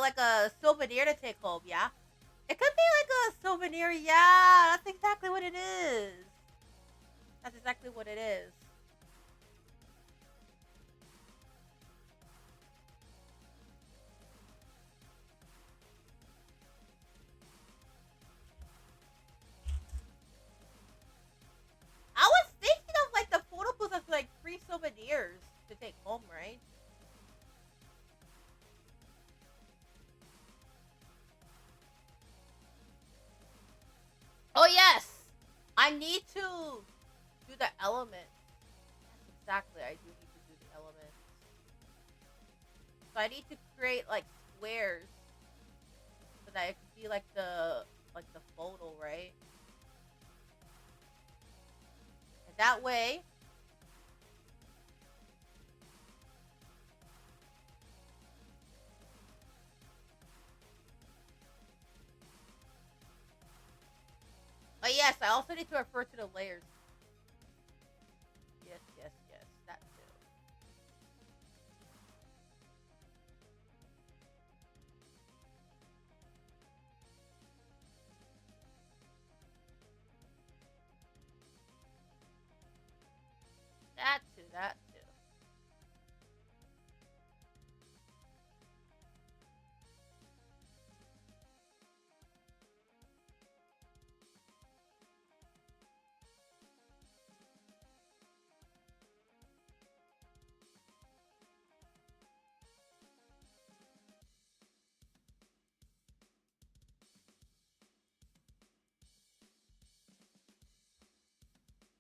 Speaker 1: like a souvenir to take home, yeah? It could be like a souvenir, yeah. That's exactly what it is. That's exactly what it is. I was thinking of like the photo booth as like free souvenirs to take home, right? Oh yes, I need to do do the elements. Yes, exactly. I do need to do the elements. So I need to create like squares so that it could be like the photo, right? And that way. Oh yes, I also need to refer to the layers. Yes, yes, yes, that too. That too, that too.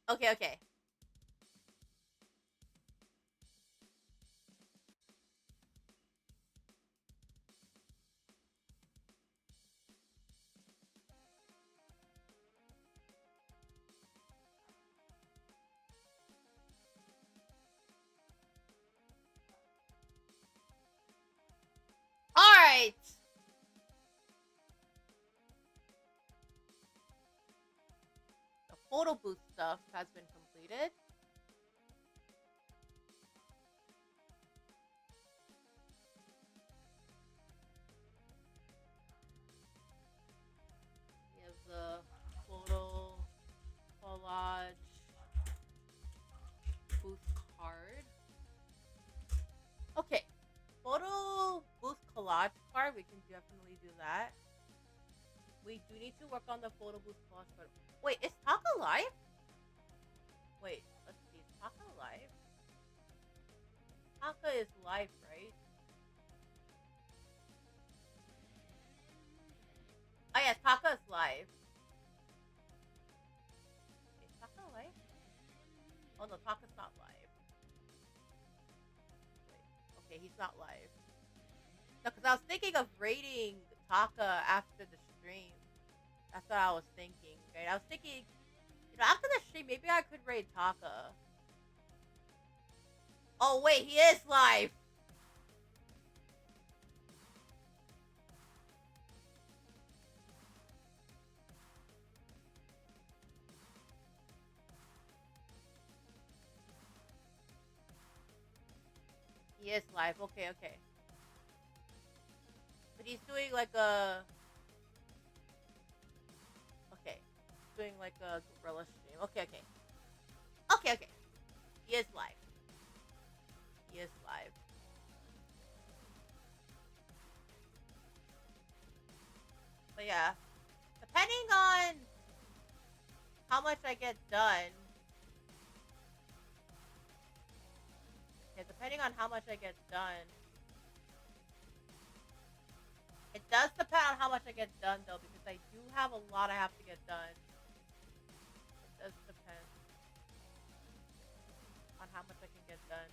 Speaker 1: Okay, okay. Alright! The photo booth stuff has been completed. We have the photo collage booth card. Okay. Photo booth collage card, we can definitely do that. We do need to work on the photo booth collage card. Wait, is Taka live? Wait, let's see. Is Taka live? Taka is live, right? Oh yeah, Taka is live. Is Taka live? Oh no, Taka's not live. Wait, okay, he's not live. No, because I was thinking of raiding Taka after the stream. That's what I was thinking, right? I was thinking, after the stream, maybe I could raid Taka. Oh wait, he is live. He is live. Okay, okay. But he's doing like a. Okay, doing like a gorilla stream. Okay, okay. Okay, okay. He is live. He is live. But yeah, depending on how much I get done. Yeah, depending on how much I get done. It does depend on how much I get done though, because I do have a lot I have to get done. It does depend on how much I can get done.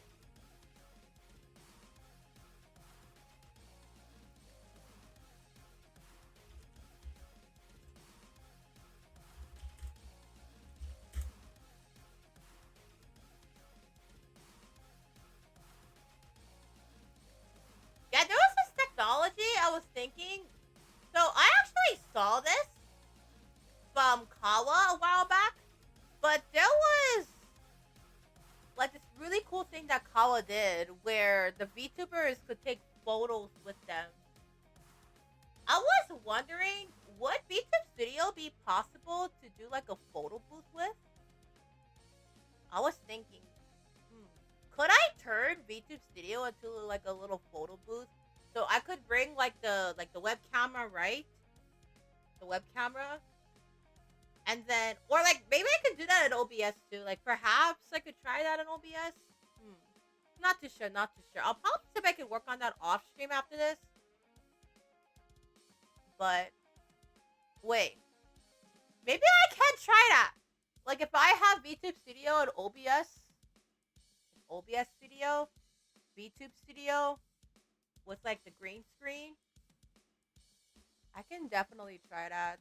Speaker 1: Yeah, there was this technology I was thinking. So I actually saw this from Kawa a while back, but there was like this really cool thing that Kawa did where the VTubers could take photos with them. I was wondering, would VTube Studio be possible to do like a photo booth with? I was thinking, could I turn VTube Studio into like a little photo booth? So I could bring like the web camera, right? The web camera. And then, or like maybe I could do that in OBS too. Like perhaps I could try that in OBS. Not too sure, not too sure. I'll probably see if I can work on that off stream after this. But wait, maybe I can try that. Like if I have VTube Studio and OBS Studio, VTube Studio with like the green screen, I can definitely try that.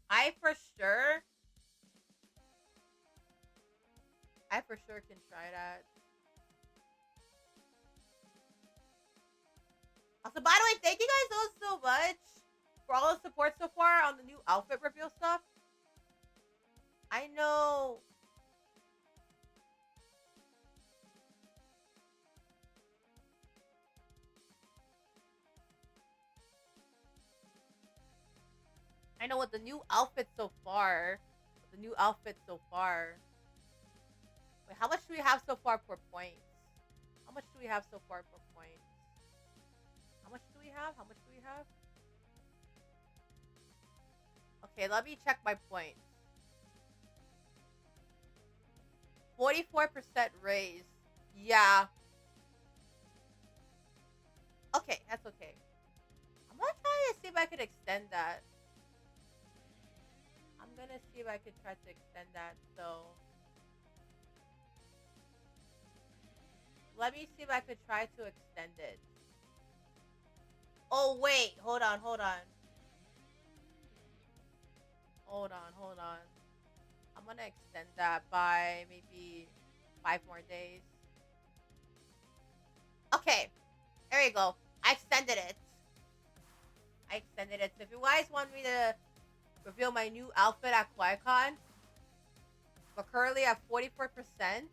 Speaker 1: I for sure can try that. Also, by the way, thank you guys all so much for all the support so far on the new outfit reveal stuff. I know. I know with the new outfit so far. Wait, how much do we have so far for points? How much do we have so far for points? How much do we have? Okay, let me check my points. 44% raise. Yeah. Okay, that's okay. I'm gonna try to see if I could extend that. I'm gonna see if I could try to extend that, so... Let me see if I could try to extend it. Oh, wait. Hold on. I'm gonna extend that by maybe 5 more days. Okay. There you go. I extended it. So if you guys want me to reveal my new outfit at QuiCon, we're currently at 44%.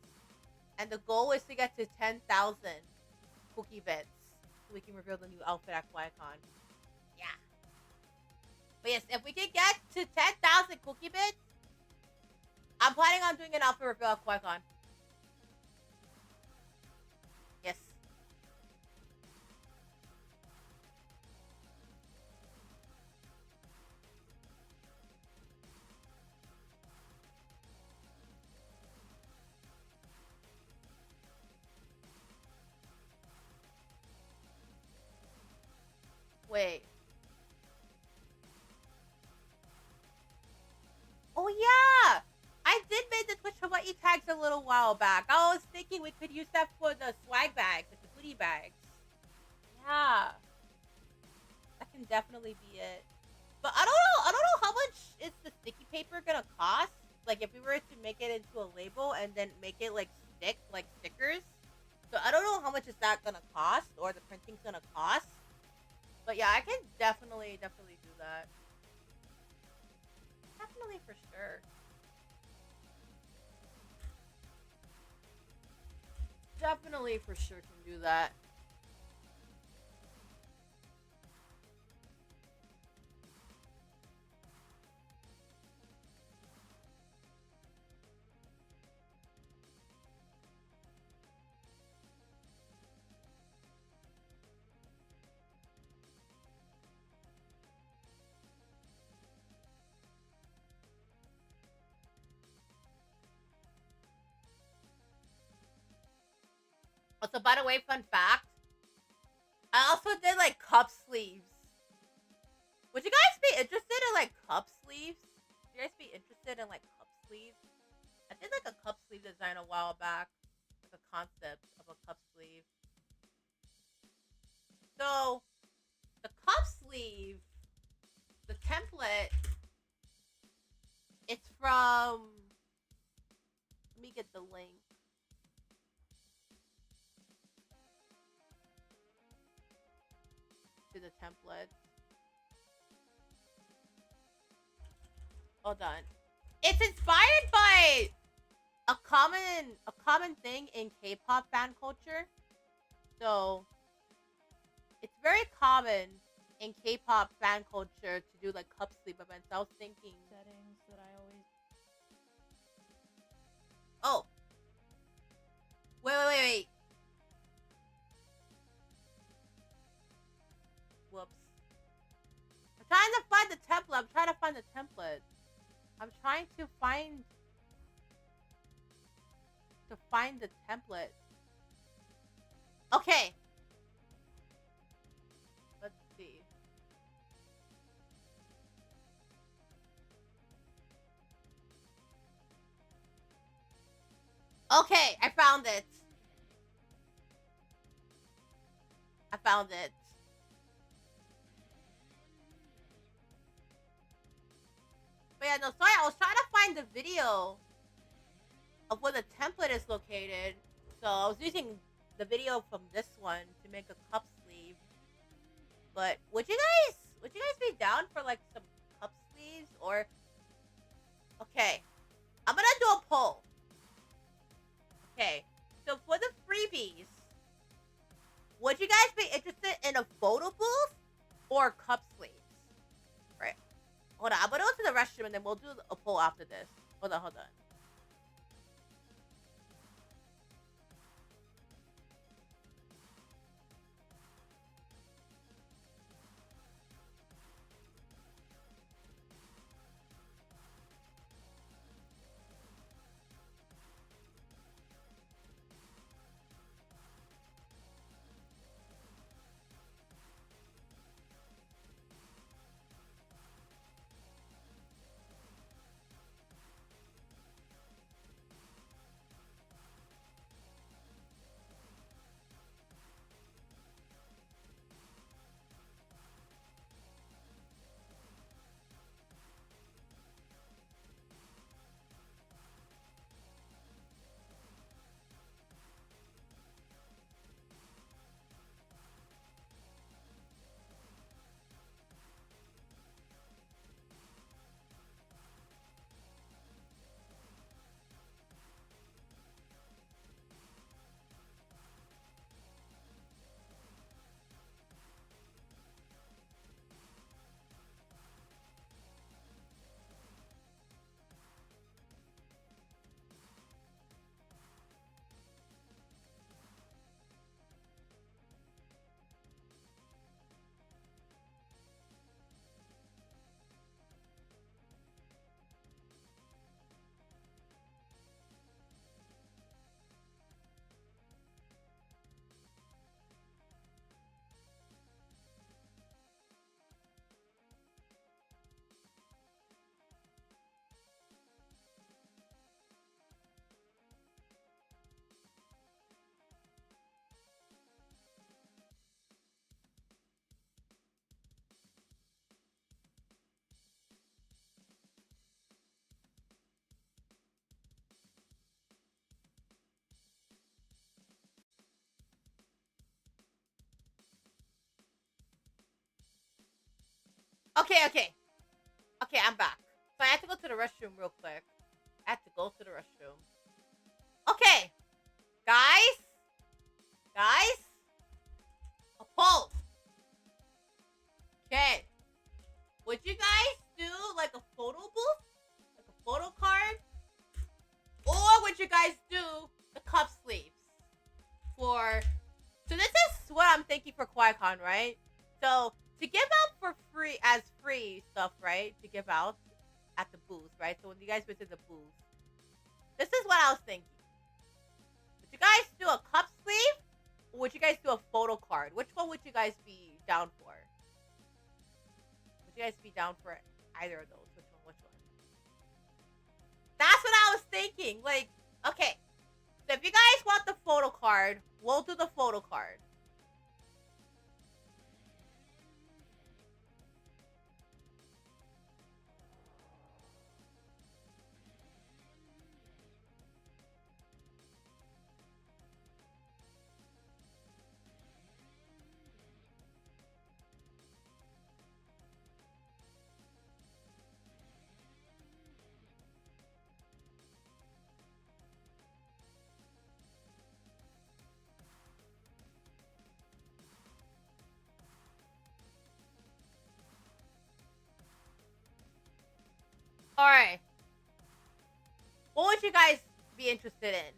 Speaker 1: And the goal is to get to 10,000 cookie bits so we can reveal the new outfit at QuiCon. Yeah. But yes, if we can get to 10,000 cookie bits, I'm planning on doing an outfit reveal at QuiCon. Yes. Wait. Oh yeah! I did make the Twitch Hawaii tags a little while back. I was thinking we could use that for the swag bags, like the goodie bags. Yeah. That can definitely be it. But I don't know how much is the sticky paper gonna cost. Like if we were to make it into a label and then make it like stickers. So I don't know how much is that gonna cost or the printing's gonna cost. But yeah, I can definitely do that. Definitely for sure. Definitely for sure can do that. Also, by the way, fun fact, I also did like cup sleeves. Would you guys be interested in like cup sleeves? Would you guys be interested in like cup sleeves? I did like a cup sleeve design a while back, like a concept of a cup sleeve. So the cup sleeve, the template, it's from. Let me get the link. To the template. Hold on. It's inspired by a common thing in K-pop fan culture. So it's very common in K-pop fan culture to do like cup sleeve events. I was thinking
Speaker 2: settings that I always.
Speaker 1: Oh. Wait. Whoops. I'm trying to find the template. I'm trying to find the template. Okay. Let's see. Okay, I found it. I found it. But yeah, no, sorry, I was trying to find the video of where the template is located. So I was using the video from this one to make a cup sleeve. But would you guys be down for like some cup sleeves or okay. I'm gonna do a poll. Okay. So for the freebies, would you guys be interested in a photo booth or cup sleeves? Right. Hold on, I'm gonna go to the restroom and then we'll do a poll after this. Hold on. Okay. Okay, I'm back. So I had to go to the restroom real quick. I had to go to the restroom. Okay, guys, a poll. Okay, would you guys do like a photo booth, like a photo card, or would you guys do the cup sleeves for? So this is what I'm thinking for QuiCon, right? So to give out for free as free stuff, right? To give out at the booth, right? So when you guys visit the booth, this is what I was thinking. Would you guys do a cup sleeve? Or would you guys do a photo card? Which one would you guys be down for? Would you guys be down for either of those? Which one? That's what I was thinking. Like, okay. So if you guys want the photo card, we'll do the photo card. Alright. What would you guys be interested in?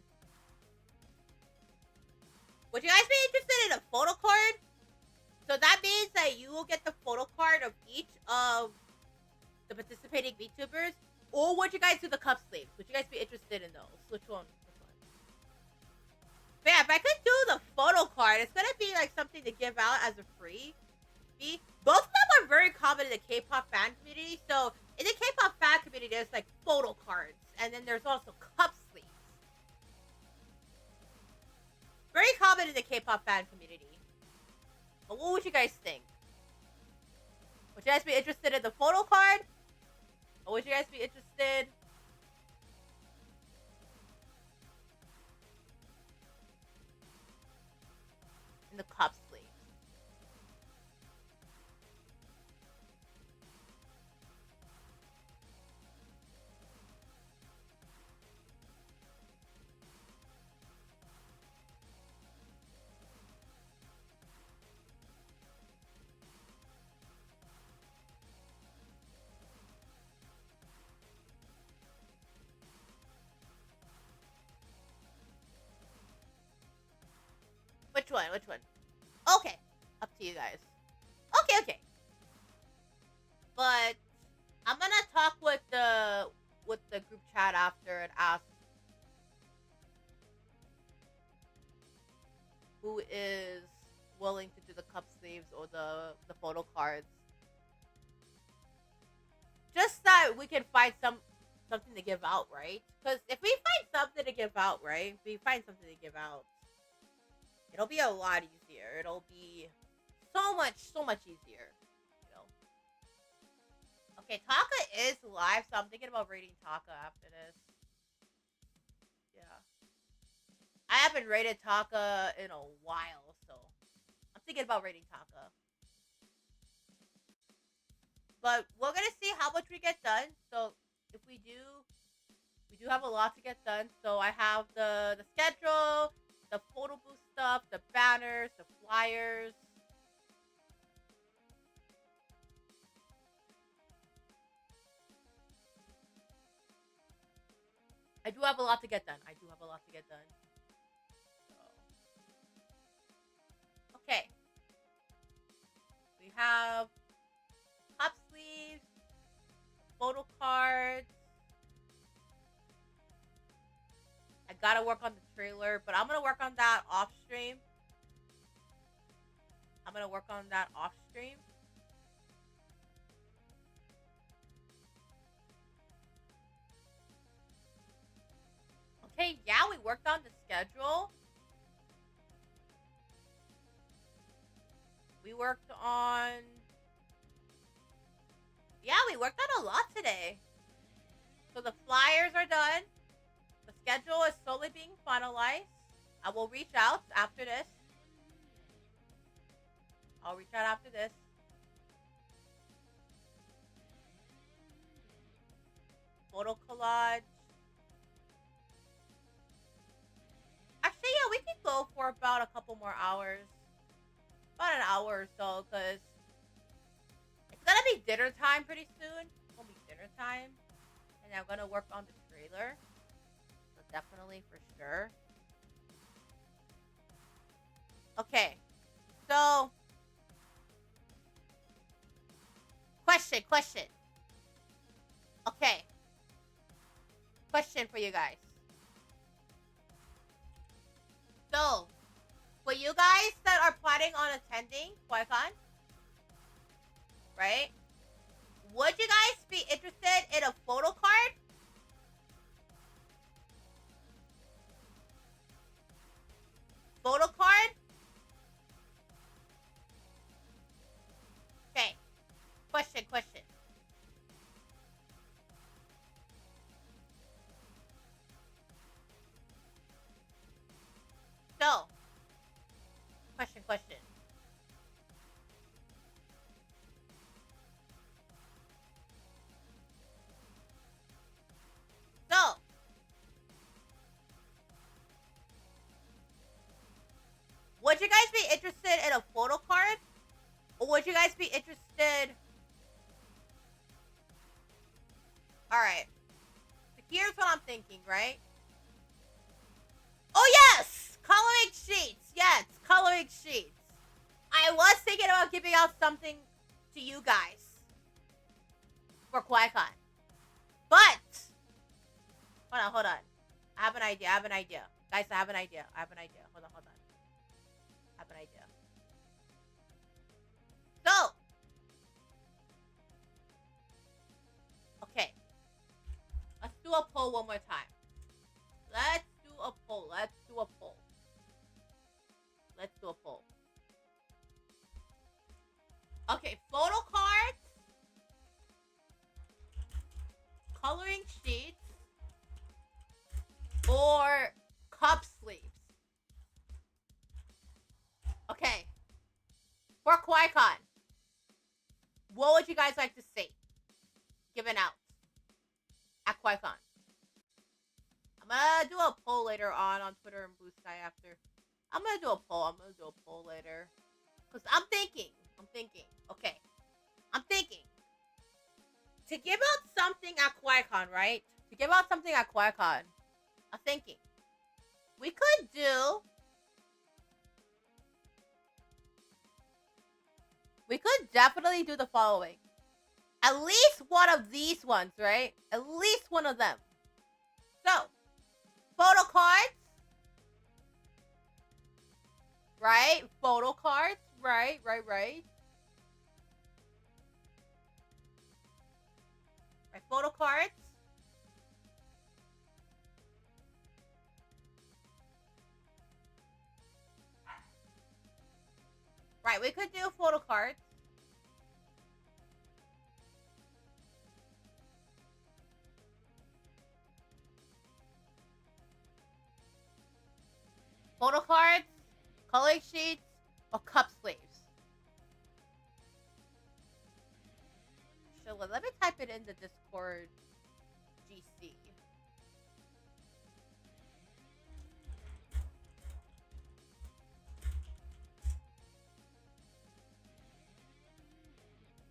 Speaker 1: Would you guys be interested in a photo card? So that means that you will get the photo card of each of the participating VTubers. Or would you guys do the cup sleeves? Would you guys be interested in those? Which one? But yeah, if I could do the photo card, it's gonna be like something to give out as a free. Both of them are very common in the K-pop fan community. So in the K-pop fan community, there's like photo cards, and then there's also cup sleeves. Very common in the K-pop fan community. But what would you guys think? Would you guys be interested in the photo card? Or would you guys be interested in the cup sleeves? Which one? Which one? Okay. Up to you guys. Okay, okay. But I'm gonna talk with the group chat after and ask who is willing to do the cup sleeves or the photo cards. Just that we can find something to give out, right? Because if we find something to give out, right? If we find something to give out, it'll be a lot easier. It'll be so much easier. You know. Okay, Taka is live, so I'm thinking about rating Taka after this. Yeah. I haven't rated Taka in a while, so I'm thinking about rating Taka. But we're gonna see how much we get done. So if we do have a lot to get done. So I have the schedule, the photo booth stuff, the banners, the flyers. I do have a lot to get done. So. Okay. We have top sleeves, photo cards. I gotta work on the trailer, but I'm gonna work on that off stream. Okay, yeah, we worked on the schedule. We worked on a lot today. So the flyers are done. The schedule is slowly being finalized. I will reach out after this. Photo collage. Actually, yeah, we can go for about a couple more hours. About an hour or so, because it's gonna be dinner time pretty soon. It's gonna be dinner time. And I'm gonna work on the trailer. So definitely for sure. Okay. So question. Okay. Question for you guys. So, for you guys that are planning on attending QuiCon, right? Would you guys be interested in a photo card? Photo card? Okay. Question. So, question. So, would you guys be interested in a photo card? Or would you guys be interested... Alright. So here's what I'm thinking, right? Oh, yes! Coloring sheets. Yes, coloring sheets. I was thinking about giving out something to you guys for QuiCon. But... Hold on. I have an idea. Guys, I have an idea. Hold on. I have an idea. So... Okay. Let's do a poll one more time. Let's do a poll. Okay, photo cards, coloring sheets, or cup sleeves. Okay, for Qui-Con, what would you guys like to see given out at Qui-Con? I'm gonna do a poll later on Twitter and Blue Sky after. I'm gonna do a poll later. Because I'm thinking. Okay. I'm thinking. To give out something at Qui-Con, right? To give out something at Qui-Con, I'm thinking. We could do. We could definitely do the following. At least one of these ones, right? At least one of them. So, photo cards. Right? Photo cards. Right. Right, photo cards. Right, we could do photo cards. Photo cards, coloring sheets, or cup sleeves. So let me type it in the Discord GC.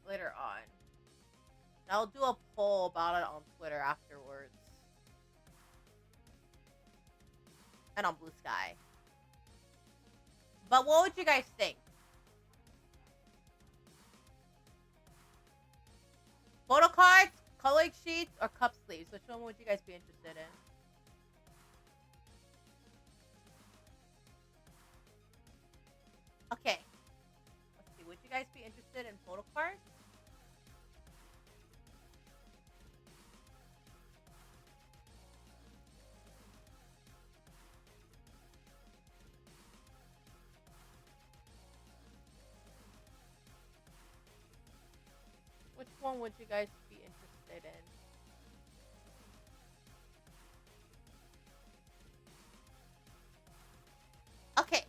Speaker 1: Later on. I'll do a poll about it on Twitter afterwards. And on Blue Sky. But what would you guys think? Photo cards, coloring sheets, or cup sleeves? Which one would you guys be interested in? Okay. Let's see. Would you guys be interested in photo cards? Which one would you guys be interested in? Okay.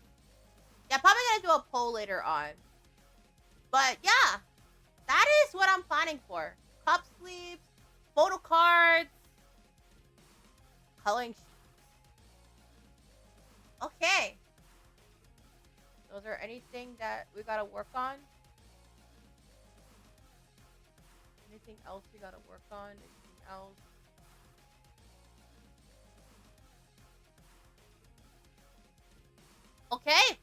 Speaker 1: Yeah, probably gonna do a poll later on. But yeah, that is what I'm planning for. Cup sleeves, photo cards, coloring sheets. Okay. So is there anything that we gotta work on? Anything else we gotta work on? Anything else? Okay.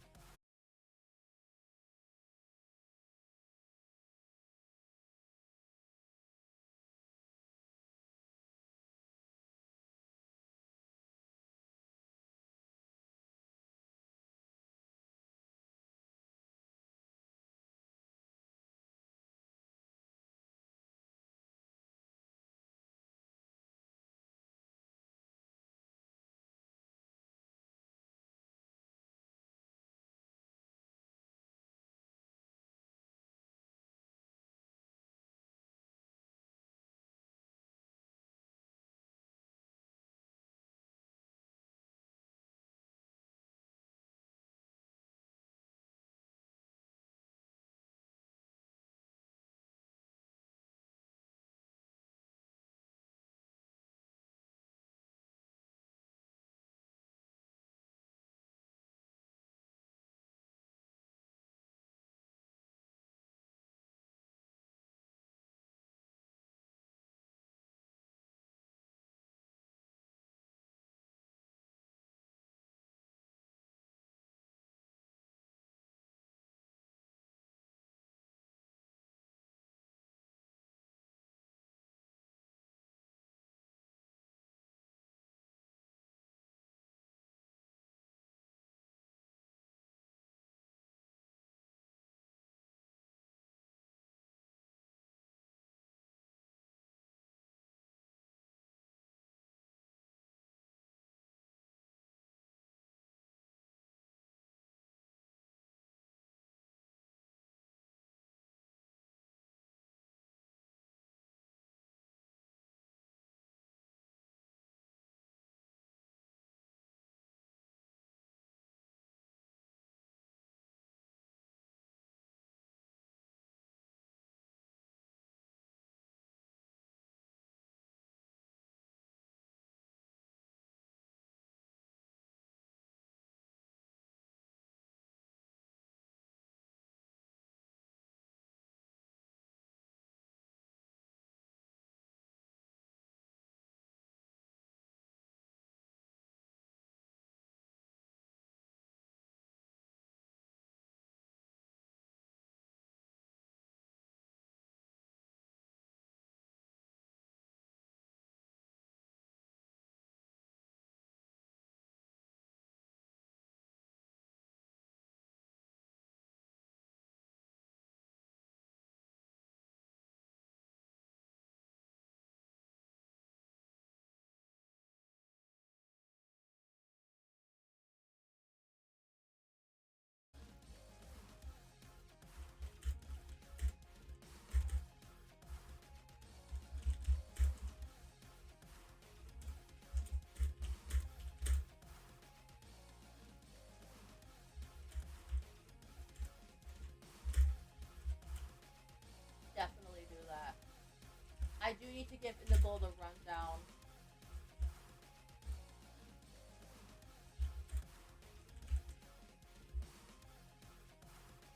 Speaker 1: need to give Indigo the rundown.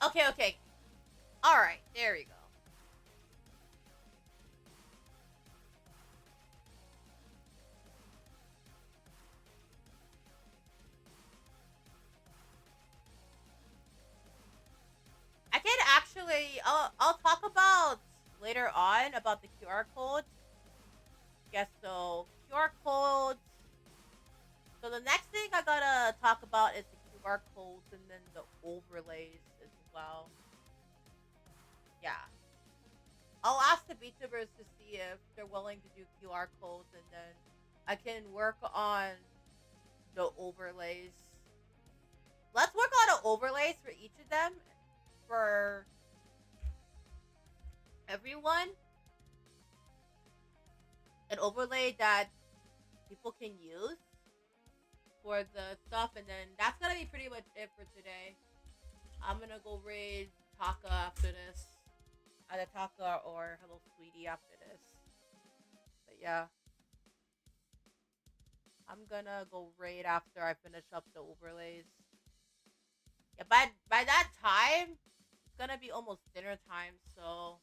Speaker 1: Okay, okay. Alright, there we go. I can actually, I'll talk about later on about the QR codes. Yes, so QR codes. So the next thing I gotta talk about is the QR codes and then the overlays as well. Yeah. I'll ask the VTubers to see if they're willing to do QR codes and then I can work on the overlays. Let's work on the overlays for each of them for everyone. An overlay that people can use for the stuff, and then that's gonna be pretty much it for today. I'm gonna go raid Taka after this. Either Taka or Hello Sweetie after this. But yeah. I'm gonna go raid after I finish up the overlays. Yeah, by that time, it's gonna be almost dinner time, so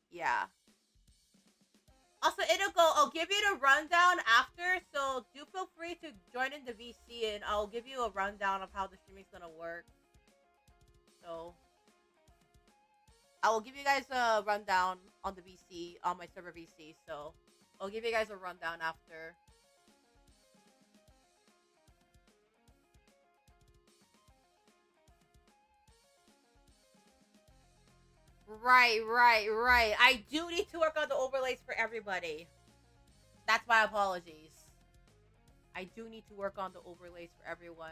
Speaker 1: yeah. Also, I'll give you the rundown after, so do feel free to join in the VC and I'll give you a rundown of how the streaming's gonna work. So, I will give you guys a rundown on the VC, on my server VC, so I'll give you guys a rundown after. Right. I do need to work on the overlays for everybody. That's my apologies. I do need to work on the overlays for everyone.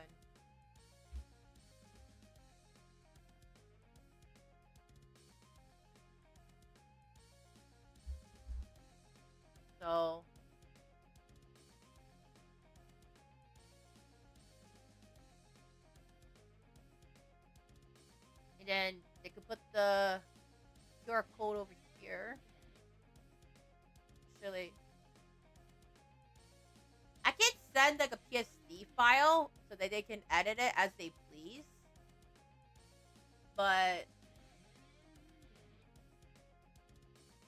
Speaker 1: So, and then they could put the QR code over here. Actually, I can send like a PSD file so that they can edit it as they please. But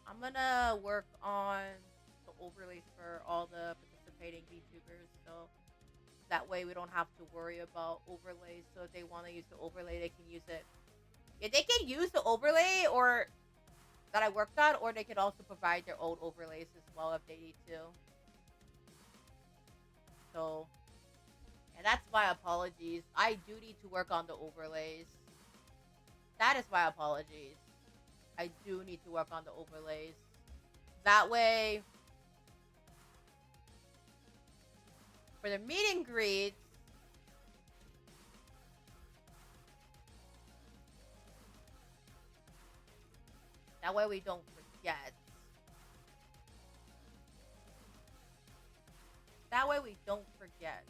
Speaker 1: I'm gonna work on the overlays for all the participating VTubers, so that way we don't have to worry about overlays. So if they want to use the overlay, they can use it. Yeah, they can use the overlay or that I worked on, or they can also provide their own overlays as well if they need to. So, yeah, that's my apologies. I do need to work on the overlays. That is my apologies. I do need to work on the overlays. That way, for the meet and greets, that way we don't forget. That way we don't forget.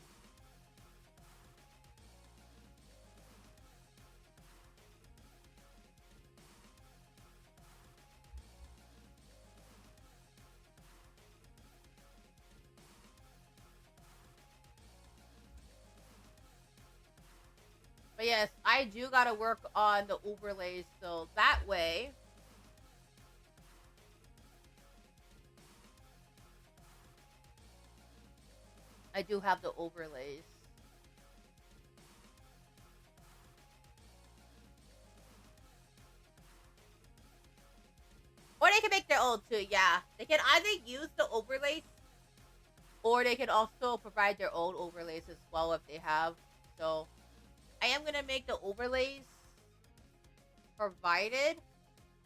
Speaker 1: But yes, I do gotta work on the overlays, so that way I do have the overlays. Or they can make their own too, yeah. They can either use the overlays or they can also provide their own overlays as well if they have. So I am gonna make the overlays provided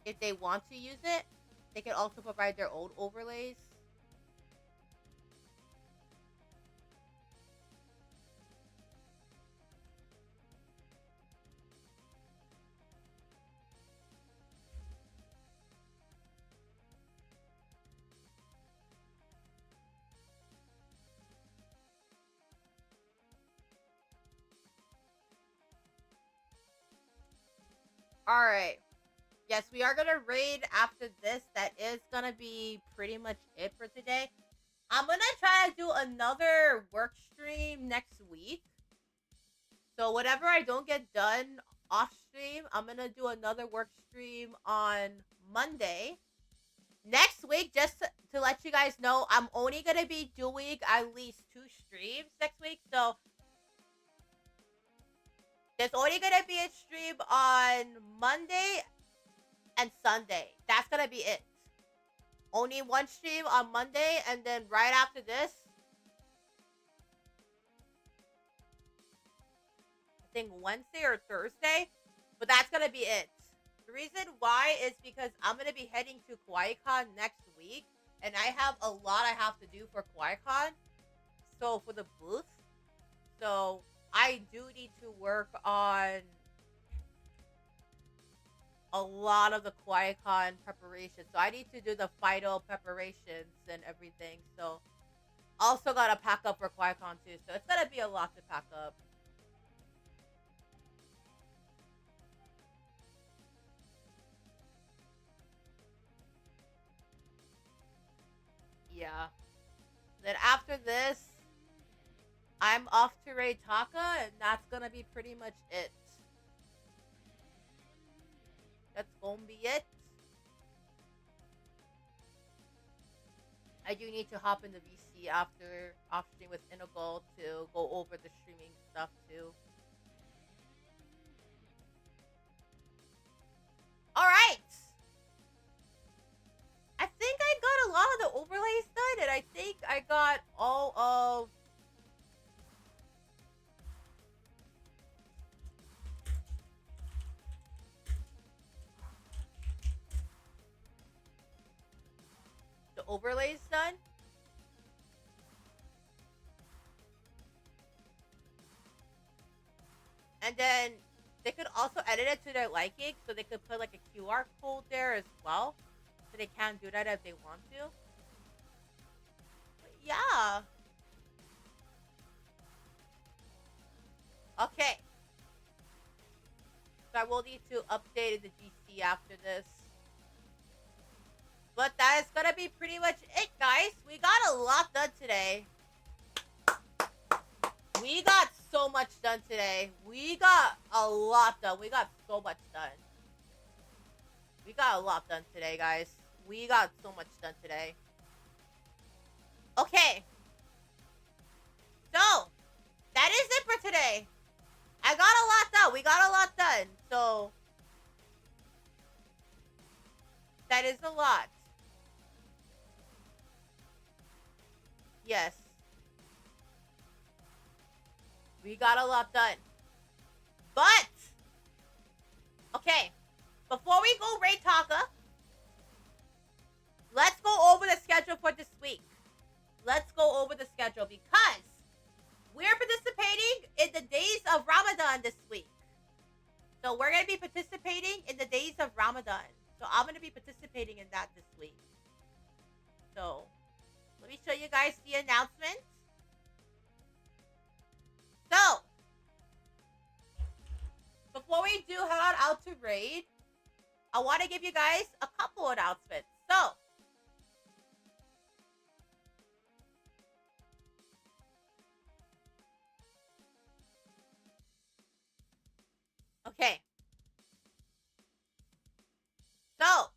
Speaker 1: if they want to use it. They can also provide their own overlays. Alright. Yes, we are gonna raid after this. That is gonna be pretty much it for today. I'm gonna try to do another work stream next week. So whatever I don't get done off stream, I'm gonna do another work stream on Monday. Next week, just to let you guys know, I'm only gonna be doing at least 2 streams next week. So there's only gonna be a stream on Monday and Sunday. That's gonna be it. Only one stream on Monday, and then right after this, I think Wednesday or Thursday, but that's gonna be it. The reason why is because I'm gonna be heading to QuaiCon next week, and I have a lot I have to do for QuaiCon. So for the booth, so I do need to work on a lot of the QuaiCon preparation. So I need to do the final preparations and everything. So also gotta pack up for QuaiCon too. So it's gonna be a lot to pack up. Yeah. Then after this, I'm off to raid Taka, and that's gonna be pretty much it. That's gonna be it. I do need to hop in the VC after off stream with Inigo to go over the streaming stuff too. Alright! I think I got a lot of the overlays done, and I think I got all of the overlays done. And then they could also edit it to their liking, so they could put like a QR code there as well. So they can do that if they want to. But yeah. Okay. So I will need to update the GC after this. But that is gonna be pretty much it, guys. We got a lot done today. We got so much done today. We got a lot done. We got so much done. We got a lot done today, guys. We got so much done today. Okay. So, that is it for today. I got a lot done. We got a lot done. So, that is a lot. Yes. We got a lot done. But, okay. Before we go raid Taka, let's go over the schedule for this week. Let's go over the schedule because we're participating in the days of Ramadan this week. So we're going to be participating in the days of Ramadan. So I'm going to be participating in that this week. So let me show you guys the announcement. So before we do head on out to raid, I want to give you guys a couple announcements. So okay. So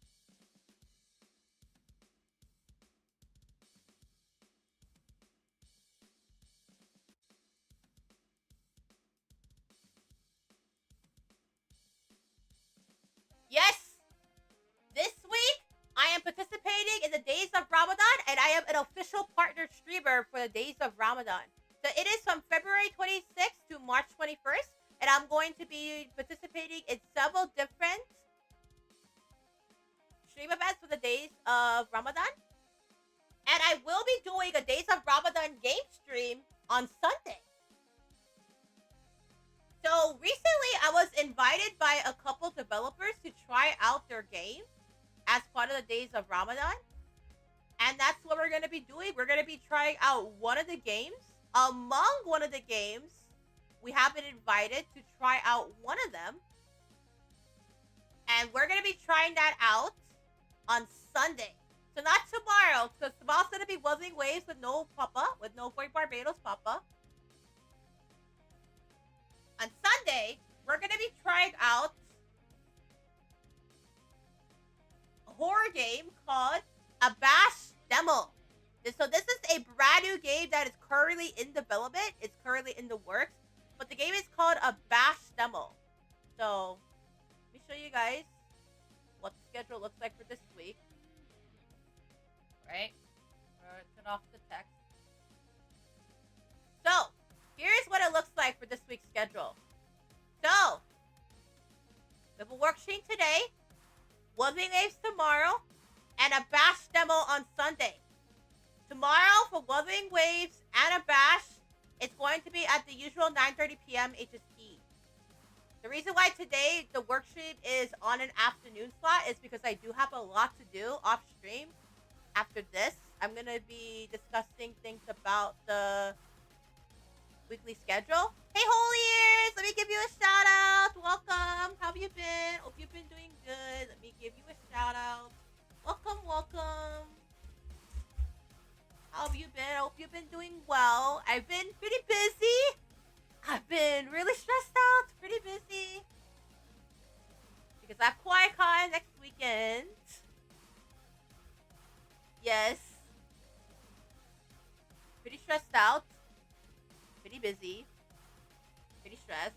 Speaker 1: yes, this week I am participating in the days of Ramadan, and I am an official partner streamer for the days of Ramadan. So it is from February 26th to March 21st, and I'm going to be participating in several different stream events for the days of Ramadan. And I will be doing a Days of Ramadan game stream on Sunday. So recently I was invited by a couple developers to try out their game as part of the Days of Ramadan. And that's what we're going to be doing. We're going to be trying out one of the games. Among one of the games, we have been invited to try out one of them. And we're gonna be trying that out on Sunday. So not tomorrow, because tomorrow's gonna be Wuzzing Waves with no Papa, with no Boy Barbados Papa. On Sunday, we're gonna be trying out a horror game called a Bash Demo. So this is a brand new game that is currently in development. It's currently in the works, but the game is called a Bash Demo. So let me show you guys what the schedule looks like for this week. Right? Turn off the text. So here's what it looks like for this week's schedule. So we have a work stream today, Wuzzing Waves tomorrow, and a Bash Demo on Sunday. Tomorrow for Wuzzing Waves and a Bash, it's going to be at the usual 9:30 p.m. HST. The reason why today the workstream is on an afternoon slot is because I do have a lot to do off stream. After this, I'm going to be discussing things about the weekly schedule. Hey, Holy Ears! Let me give you a shout out. Welcome. How have you been? Hope you've been doing good. Let me give you a shout out. Welcome, welcome. How have you been? I hope you've been doing well. I've been pretty busy. I've been really stressed out. Pretty busy. Because I have QuiCon next weekend. Yes. Pretty stressed out. Pretty busy. Pretty stressed.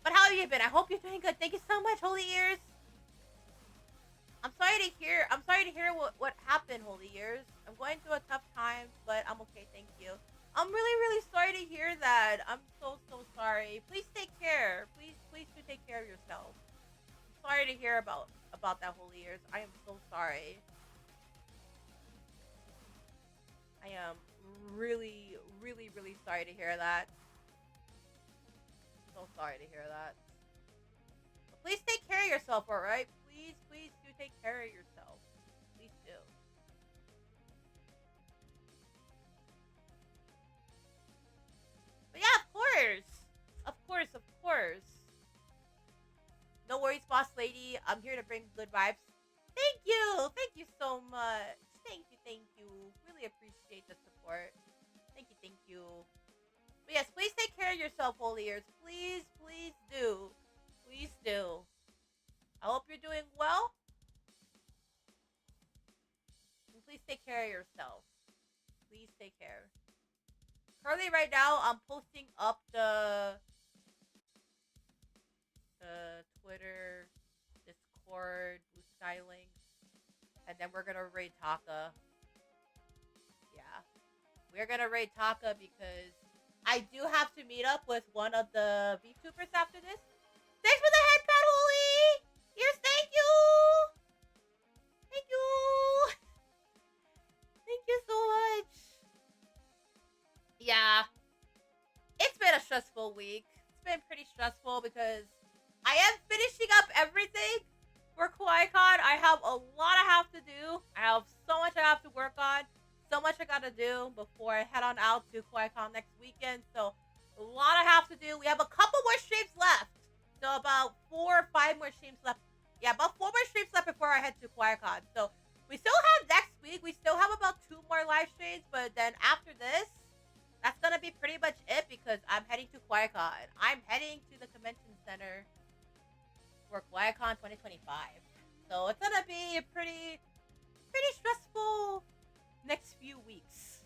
Speaker 1: But how have you been? I hope you're doing good. Thank you so much, Holy Ears. I'm sorry to hear what happened, Holy Ears. I'm going through a tough time, but I'm okay, thank you. I'm really sorry to hear that. I'm so sorry. Please take care. Please do take care of yourself. I'm sorry to hear about that, Holy Ears. I am so sorry. I am really sorry to hear that. So sorry to hear that. But please take care of yourself, alright? Please do take care of yourself. Please do. But yeah, of course. Of course. No worries, boss lady. I'm here to bring good vibes. Thank you. Thank you so much. Thank you. Really appreciate the support. Thank you. But yes, please take care of yourself, Holy Ears. Please do. Please do. I hope you're doing well. And please take care of yourself. Please take care. Currently, right now, I'm posting up the Twitter, Discord, Blue Sky links, and then we're gonna raid Taka. Yeah, we're gonna raid Taka because I do have to meet up with one of the VTubers after this. Thanks for the headband, Holy! Yes, thank you! Thank you! Thank you so much. Yeah. It's been a stressful week. It's been pretty stressful because I am finishing up everything for QuiCon. I have a lot I have to do. I have so much I have to work on. So much I gotta do before I head on out to QuiCon next weekend. So a lot I have to do. We have a couple more streams left. So about 4 or 5 more streams left. Yeah, about 4 more streams left before I head to QuiCon. So we still have next week. We still have about 2 more live streams. But then after this, that's gonna be pretty much it because I'm heading to QuiCon. I'm heading to the convention center for QuiCon 2025. So it's gonna be a pretty stressful next few weeks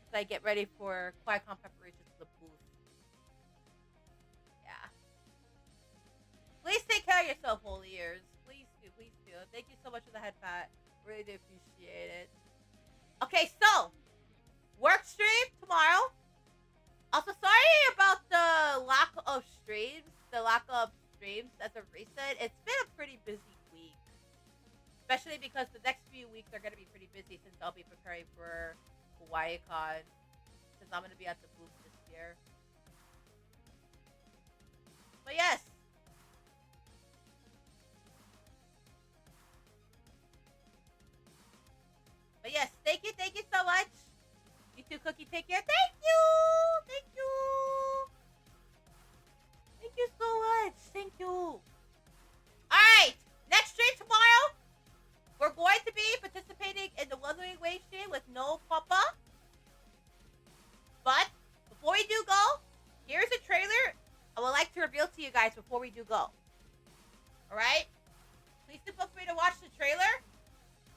Speaker 1: as I get ready for QuiCon preparations for the booth. Yeah. Please take care of yourself, Holy Ears. Please do. Thank you so much for the head pat. Really do appreciate it. Okay, so work stream tomorrow. Also, sorry about the lack of streams. As a recent. It's been a pretty busy week. Especially because the next few weeks are going to be pretty busy since I'll be preparing for HawaiiCon. Since I'm going to be at the booth this year. But yes. Thank you so much. You too, Cookie, take care. Thank you so much. guys before we do go. Alright? Please feel free to watch the trailer.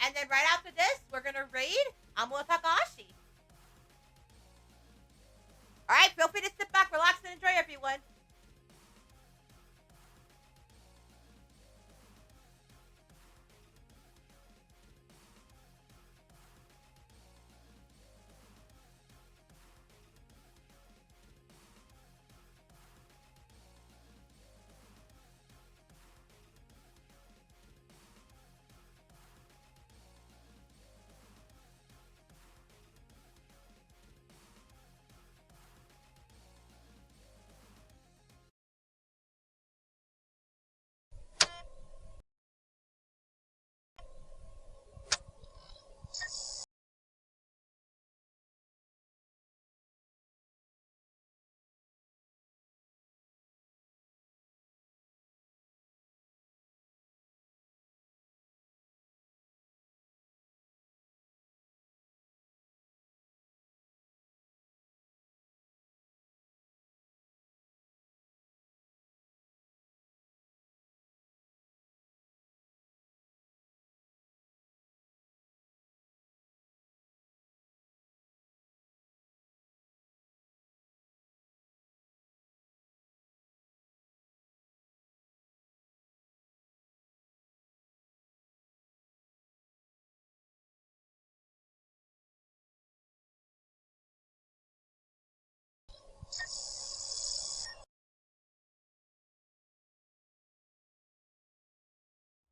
Speaker 1: And then right after this, we're gonna raid Amuro Takahashi. Alright, feel free to sit back, relax, and enjoy, everyone.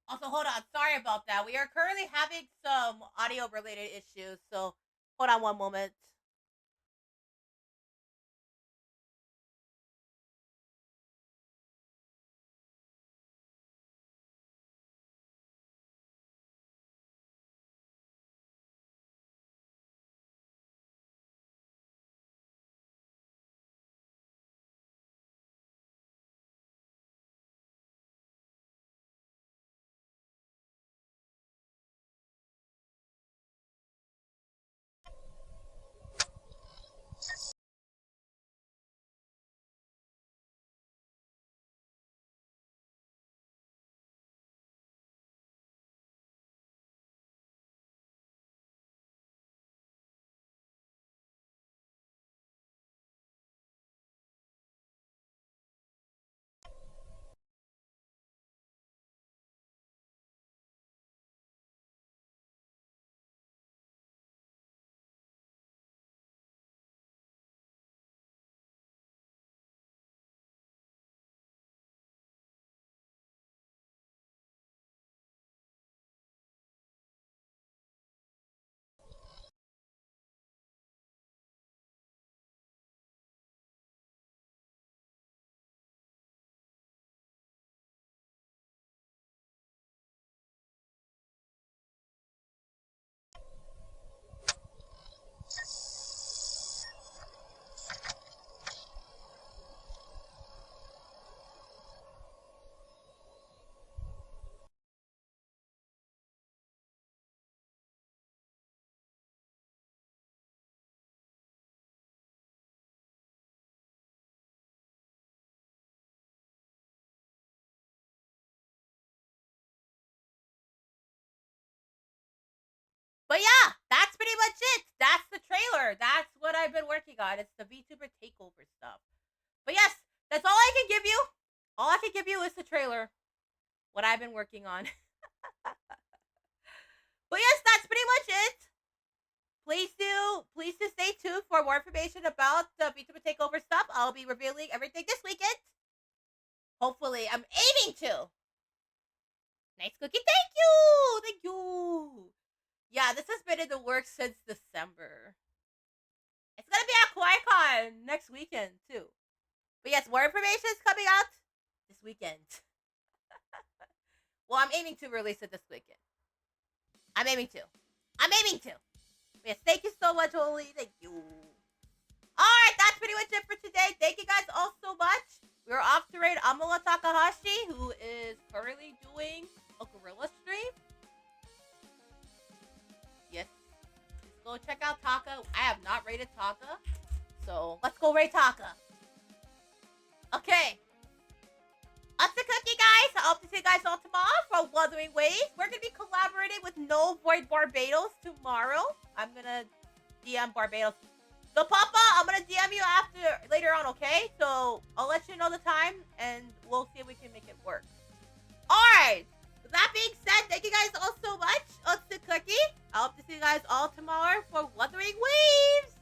Speaker 1: Also, hold on. Sorry about that. We are currently having some audio related issues, so hold on one moment. But yeah, that's pretty much it. That's the trailer. That's what I've been working on. It's the VTuber takeover stuff. But yes, that's all I can give you. All I can give you is the trailer. What I've been working on. But yes, that's pretty much it. Please do stay tuned for more information about the VTuber takeover stuff. I'll be revealing everything this weekend. Hopefully, I'm aiming to. Nice cookie. Thank you. Thank you. Yeah, this has been in the works since December. It's gonna be at QuaiCon next weekend too. But yes, more information is coming out this weekend. Well, I'm aiming to release it this weekend. I'm aiming to. Yes, thank you so much, Holy. Thank you. Alright, that's pretty much it for today. Thank you guys all so much. We're off to raid Amuro Takahashi, who is currently doing a gorilla stream. Yes. Let's go check out Taka. I have not raided Taka. So let's go raid Taka. Okay. That's the cookie, guys. I hope to see you guys all tomorrow for Wuthering Waves. We're gonna be collaborating with No Void Barbados tomorrow. I'm gonna DM Barbados. So, Papa, I'm gonna DM you after later on, okay? So I'll let you know the time, and we'll see if we can make it work. All right. With that being said, thank you guys all so much. It's the cookie. I hope to see you guys all tomorrow for Wuthering Waves.